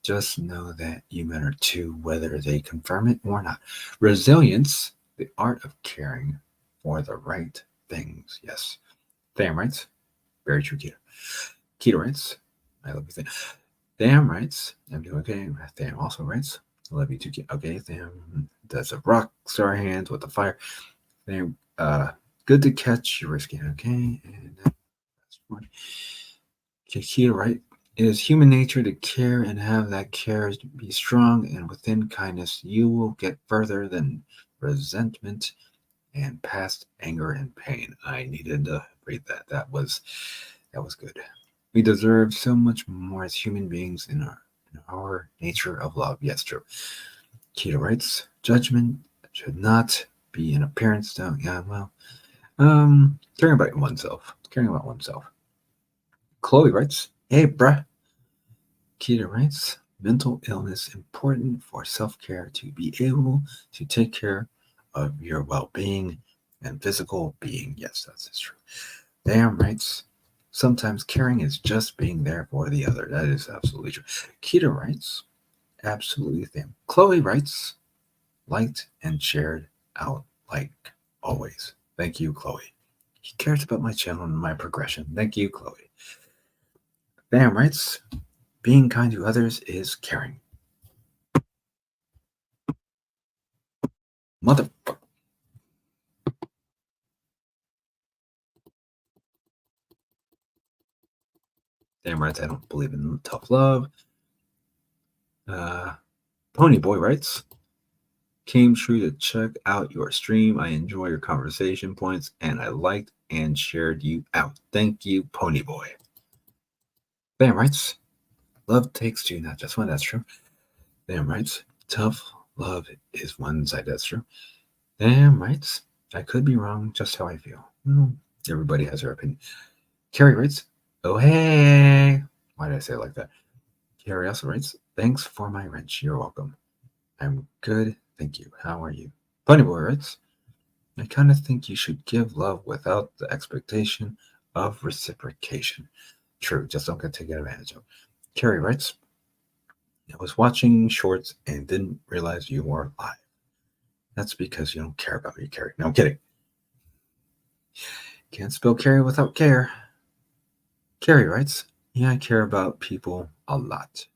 Just know that you matter too, whether they confirm it or not. Resilience, the art of caring for the right things. Yes. Tham writes, very true, Keto. Keto writes, I love you, Tham. Tham writes, I'm doing okay. Tham also writes, I love you too, Keto. Okay, Tham does a rock star hands with the fire. Tham, good to catch your skin, okay? And that's one. Keto, right? It is human nature to care and have that care be strong, and within kindness you will get further than resentment and past anger and pain. I needed to read that. That was good. We deserve so much more as human beings in our nature of love. Yes, true. Keto writes, judgment should not be an appearance. Yeah, well, caring about oneself. Chloe writes, hey, bruh. Keto writes, mental illness important for self-care to be able to take care of your well-being and physical being. Yes, that's true. Tham writes, sometimes caring is just being there for the other. That is absolutely true. Keto writes, absolutely Tham. Chloe writes, liked and shared out like always. Thank you, Chloe. He cares about my channel and my progression. Thank you, Chloe. Tham writes, being kind to others is caring. Motherfucker. Tham writes, I don't believe in tough love. Pony Boy writes, came true to check out your stream. I enjoy your conversation points, and I liked and shared you out. Thank you, Pony Boy. Tham writes, love takes two, not just one. That's true. Tham writes, tough love is one side. That's true. Tham writes, I could be wrong, just how I feel. Everybody has their opinion. Carrie writes, oh, hey. Why did I say it like that? Carrie also writes, thanks for my wrench. You're welcome. I'm good. Thank you. How are you? Bunny Boy writes, I kind of think you should give love without the expectation of reciprocation. True. Just don't get taken advantage of. Carrie writes, I was watching shorts and didn't realize you were live. That's because you don't care about me, Carrie. No, I'm kidding. Can't spell Carrie without care. Carrie writes, yeah, I care about people a lot.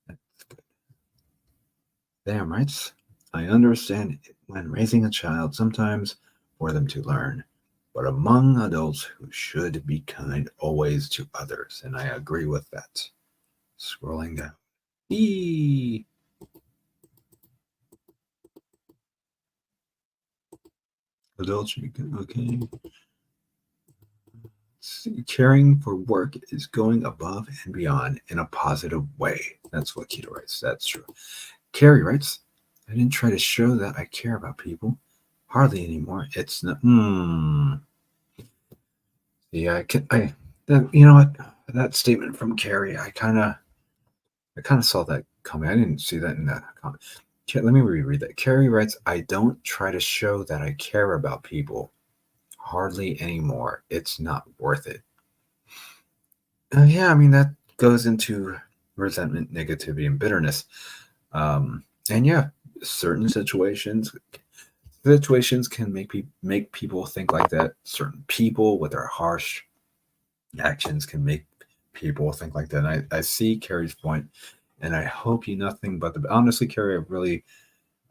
That's good. Tham writes, I understand it when raising a child, sometimes for them to learn, but among adults who should be kind always to others. And I agree with that. Scrolling down. Eee. Adults, okay. Caring for work is going above and beyond in a positive way. That's what Keto writes. That's true. Carrie writes, I didn't try to show that I care about people. Hardly anymore. It's not. Yeah, you know what? That statement from Carrie, I kind of saw that coming. I didn't see that in that comment. Let me reread that. Carrie writes, I don't try to show that I care about people. Hardly anymore. It's not worth it. Yeah, I mean, that goes into resentment, negativity, and bitterness. And yeah, certain situations can make people think like that. Certain people with their harsh actions can make people think like that. And I see Carrie's point, and I hope you nothing but the honestly, Carrie, I really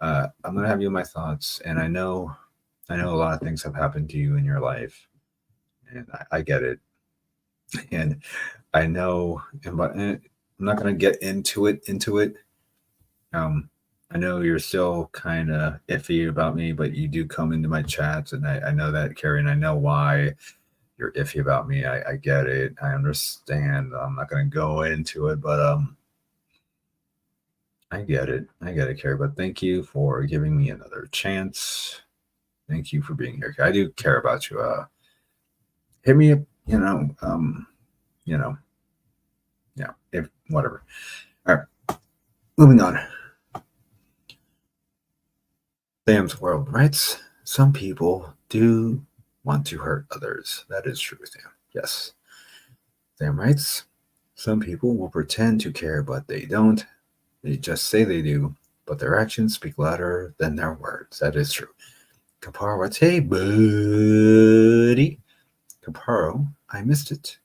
I'm gonna have you in my thoughts, and I know a lot of things have happened to you in your life, and I get it, and I know, I'm not gonna get into it. Um, I know you're still kind of iffy about me, but you do come into my chats, and I know that, Carrie, and I know why you're iffy about me. I get it. I understand. I'm not going to go into it, but I get it. I get it, Carrie. But thank you for giving me another chance. Thank you for being here. I do care about you. Hit me up. You know, yeah. If whatever. All right. Moving on. Sam's World writes, some people do want to hurt others. That is true, Sam. Yes. Sam writes, some people will pretend to care, but they don't. They just say they do, but their actions speak louder than their words. That is true. Caparo writes, hey, buddy. Caparo, I missed it.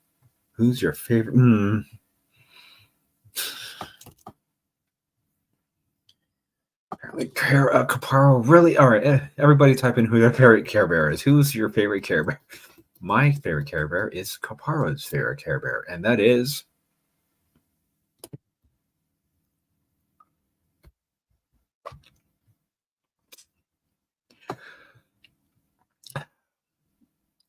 Who's your favorite? Apparently, Caparo, really? All right, everybody type in who their favorite Care Bear is. Who's your favorite Care Bear? My favorite Care Bear is Caparo's favorite Care Bear, and that is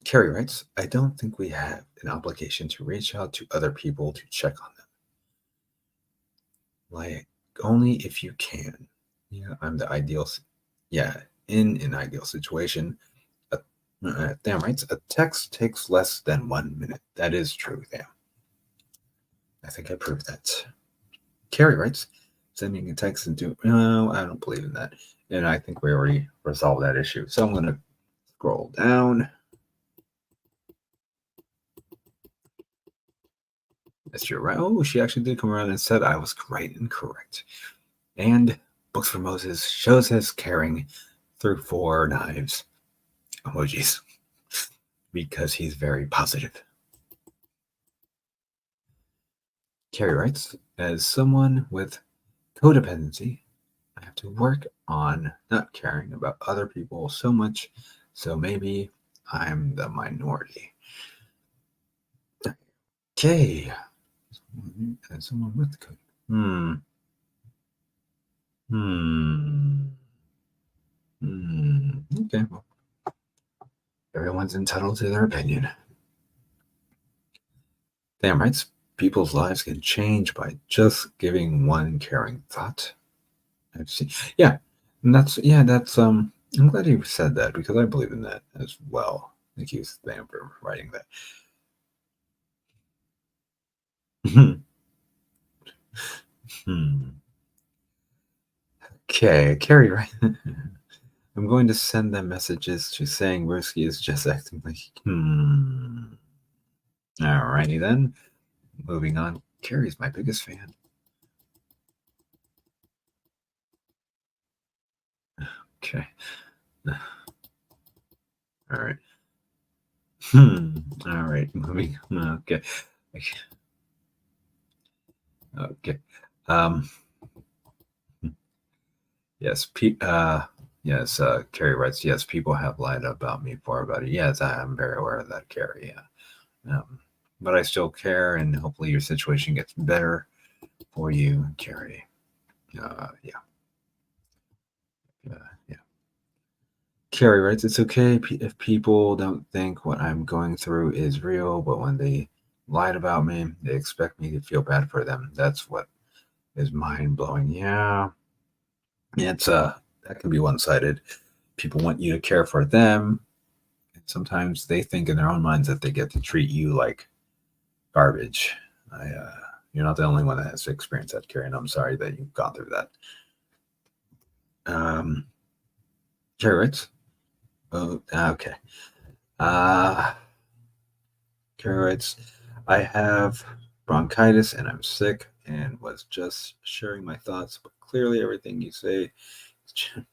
Carrie writes, I don't think we have an obligation to reach out to other people to check on them. Like, only if you can. Yeah, I'm the ideal. Yeah, in an ideal situation. Damn writes, a text takes less than 1 minute. That is true, damn. I think I proved that. Carrie writes, sending a text into, no, I don't believe in that. And I think we already resolved that issue. So I'm going to scroll down. That's true, right? Oh, she actually did come around and said I was right and correct. And Books for Moses shows his caring through 4 knives emojis because he's very positive. Carrie writes, as someone with codependency, I have to work on not caring about other people so much, so maybe I'm the minority. Okay. As someone with code. Okay. Well, everyone's entitled to their opinion. Damn right. People's lives can change by just giving one caring thought. I see. Yeah. And that's I'm glad you said that because I believe in that as well. Thank you, Sam, for writing that. Okay, Carrie, right? I'm going to send them messages to saying Risky is just acting like Alrighty then. Moving on. Carrie's my biggest fan. Okay. All right. All right. Moving. Okay. Okay. Yes. Yes. Carrie writes. Yes. People have lied about me for about it. Yes, I'm very aware of that, Carrie. Yeah. But I still care, and hopefully your situation gets better for you, Carrie. Yeah. Yeah. Carrie writes, it's okay if people don't think what I'm going through is real, but when they lied about me, they expect me to feel bad for them. That's what is mind blowing. Yeah. It's that can be one-sided. People want you to care for them, and sometimes they think in their own minds that they get to treat you like garbage. You're not the only one that has experienced that, Carrie, and I'm sorry that you've gone through that. Um, Carrots. Oh, okay. Uh, Carrots. I have bronchitis and I'm sick and was just sharing my thoughts, but clearly everything you say is.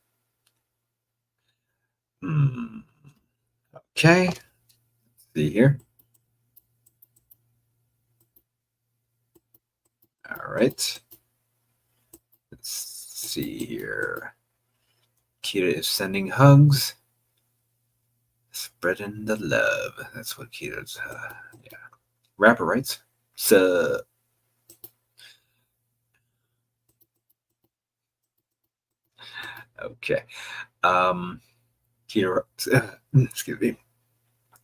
Hmm. Okay. See here. All right. Let's see here. Kita is sending hugs, spreading the love. That's what Kita's. Yeah. Rapper writes. So. Okay. Kita. Excuse me.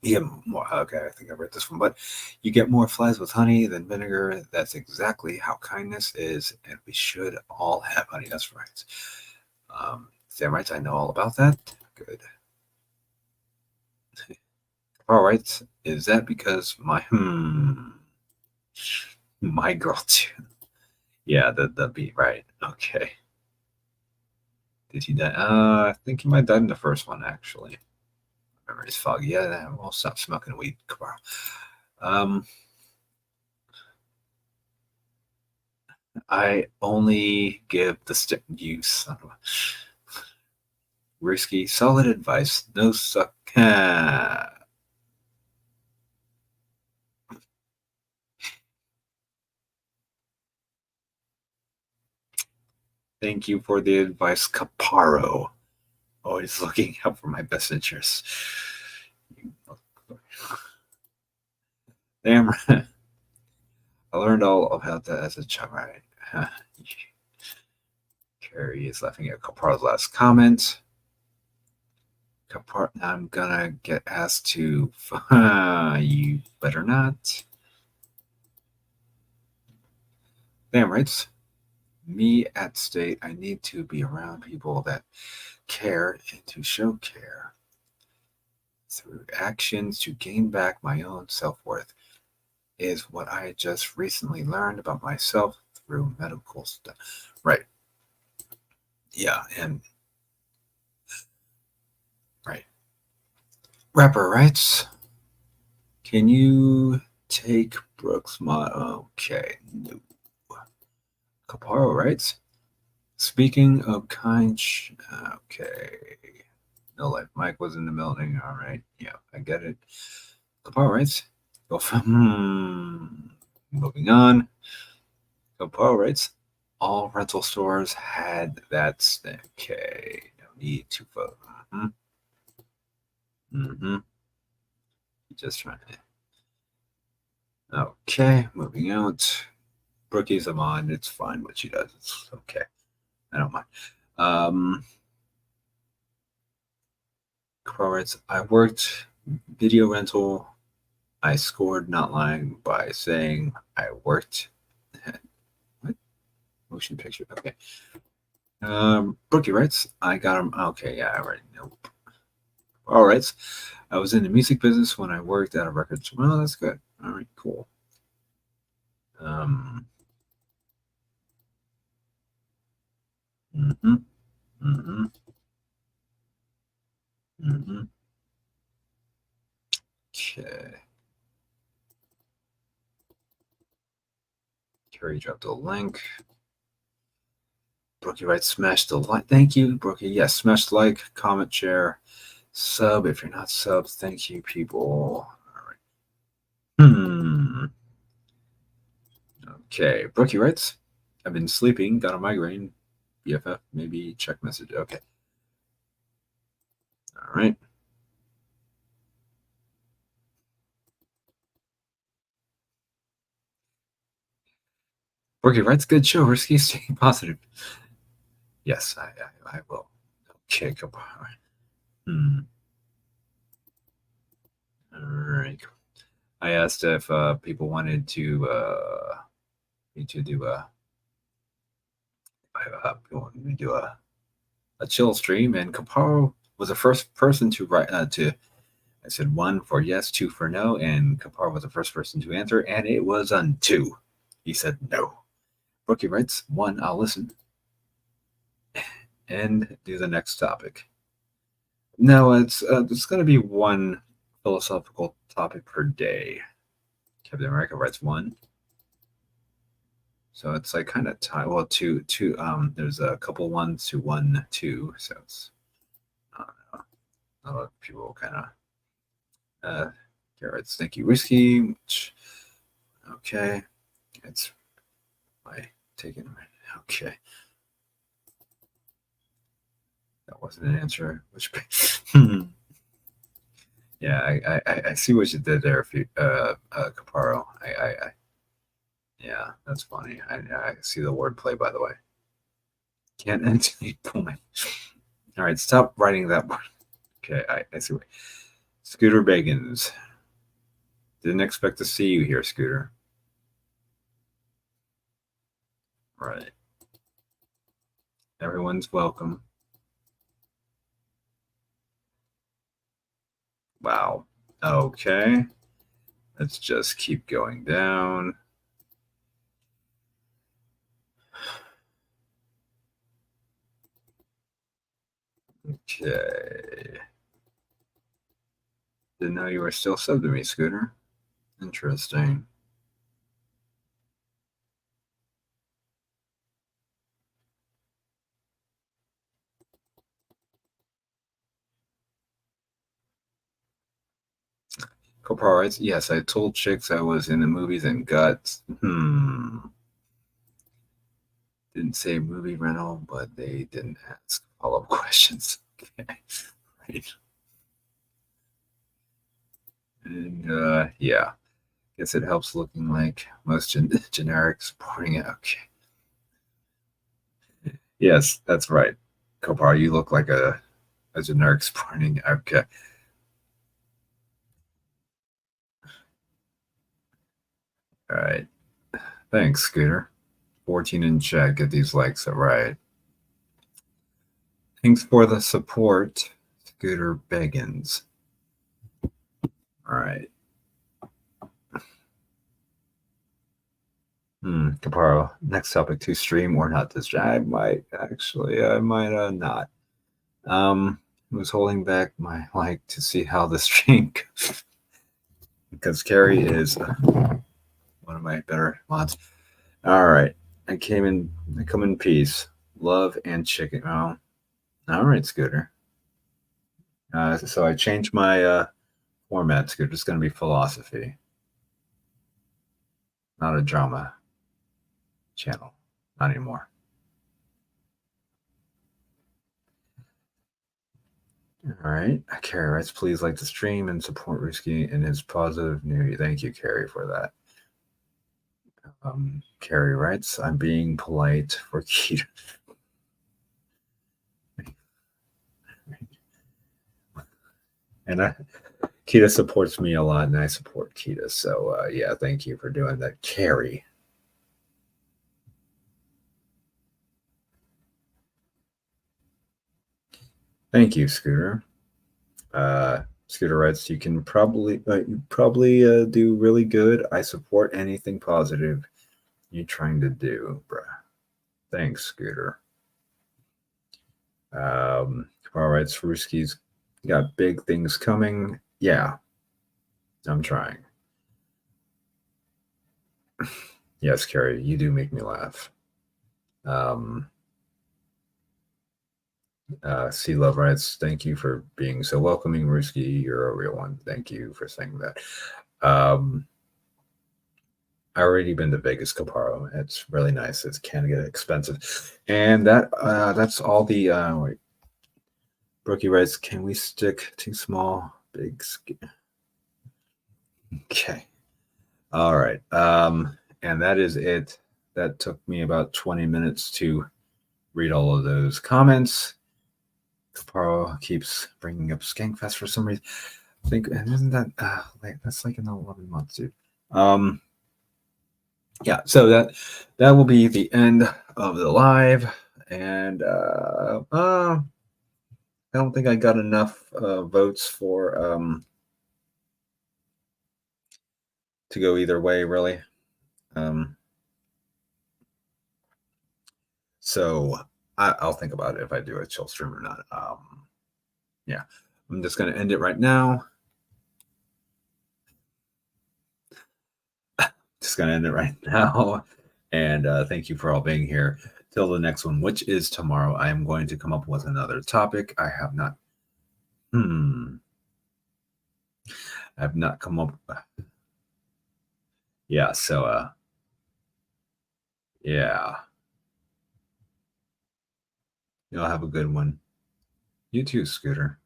You get more. Okay, I think I read this one, but you get more flies with honey than vinegar. That's exactly how kindness is, and we should all have honey. That's right. Sam writes, I know all about that. Good. All right. Is that because my girl too? Yeah, the beat right. Okay. Did he die? I think he might have died in the first one actually. Memory's foggy. Yeah, we'll stop smoking weed tomorrow. I only give the stick use. Risky, solid advice. No suck. Thank you for the advice, Caparo. Always looking out for my best interests. Damn right. I learned all about that as a child. Right. Carrie is laughing at Caparo's last comment. I'm gonna get asked to. You better not. Damn right. Me at state, I need to be around people that care and to show care through actions to gain back my own self-worth is what I just recently learned about myself through medical stuff. Right. Yeah, and right. Rapper writes, can you take Brooks my okay. No. Caparo writes, speaking of kind okay. No life. Mike was in the building. All right. Yeah, I get it. Caparo writes, go moving on. Caparo writes, all rental stores had that. Okay. No need to vote. Mm-hmm. Just trying to. Okay, moving out. Brookie's a mod. It's fine what she does. It's okay. I don't mind. Crawreds. I worked video rental. I scored not lying by saying I worked. What? Motion picture. Okay. Brookie writes, I got him. Okay, yeah, I already know. All right. I was in the music business when I worked at a record. Well, that's good. All right, cool. Mm-hmm. Mm-hmm. Mm-hmm. Okay. Carrie dropped a link. Brookie writes, smash the like. Thank you, Brookie. Yes, smash the like, comment, share, sub. If you're not subs, thank you, people. All right. Okay. Brookie writes, I've been sleeping, got a migraine. BFF, maybe check message. Okay. All right. Brookie writes, good show. Risky, staying positive. Yes, I will. Okay, goodbye. Hmm. All right. I asked if people wanted me to do a. People want me to do a a chill stream, and Caparo was the first person to write I said 1 for yes, 2 for no, and Caparo was the first person to answer, and it was on 2. He said no. Rookie writes 1, I'll listen. And do the next topic. No, it's going to be one philosophical topic per day. Captain America writes 1. So it's like kind of tie. Well, two. There's a couple 1s to 1, 2. So it's I don't know. A lot of people kind of Garrett Stinky Whiskey. Which, okay, it's my taking. Okay, that wasn't an answer. Which, yeah, I see what you did there, Caparo. Yeah, that's funny. I see the wordplay, by the way. Can't anticipate point. All right, stop writing that word. Okay, I see. Scooter Bagans. Didn't expect to see you here, Scooter. Right. Everyone's welcome. Wow. Okay. Let's just keep going down. Okay. Didn't know you were still subbed to me, Scooter. Interesting. Copar writes, yes, I told chicks I was in the movies and got didn't say movie rental, but they didn't ask follow-up questions. Okay. Right. And yeah. Guess it helps looking like most generic supporting it. Okay. Yes, that's right. Copar, you look like a generic supporting. Okay. All right. Thanks, Scooter. 14 in chat. Get these likes. All right. Thanks for the support, Scooter Beggins. All right. Caparo, next topic to stream or not to stream? I might not. I was holding back my like to see how the stream goes because Carrie is one of my better mods. All right, I come in peace, love and chicken. Oh, all right, Scooter. So I changed my format, Scooter. It's going to be philosophy, not a drama channel, not anymore. All right, Carrie writes, please like the stream and support Ruski in his positive new. Thank you, Carrie, for that. Carrie writes, I'm being polite for Keita. And Keita supports me a lot, and I support Keita. So, yeah, thank you for doing that, Carrie. Thank you, Scooter. Scooter writes, you can probably do really good. I support anything positive you're trying to do, bruh. Thanks, Scooter. All right, Ruski's got big things coming. Yeah, I'm trying. Yes, Carrie, you do make me laugh. Sea Love writes, thank you for being so welcoming, Ruski. You're a real one. Thank you for saying that. I already been to Vegas, Caparo. It's really nice. It can get expensive, and that's all the wait. Brookie writes, can we stick to small, big? Okay, all right. And that is it. That took me about 20 minutes to read all of those comments. Caparo keeps bringing up Skankfest for some reason. I think, and isn't that like that's like in 11 months, dude? Yeah, so that will be the end of the live, And I don't think I got enough votes for to go either way, really. So I'll think about it if I do a chill stream or not. Yeah, I'm just going to end it right now. Just going to end it right now. And thank you for all being here. Till the next one, which is tomorrow, I am going to come up with another topic. I have not. I have not come up. Yeah. So yeah. You'll have a good one. You too, Scooter.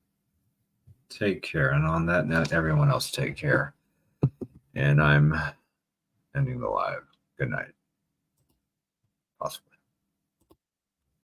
Take care. And on that note, everyone else take care. And I'm ending the live. Good night. Possible.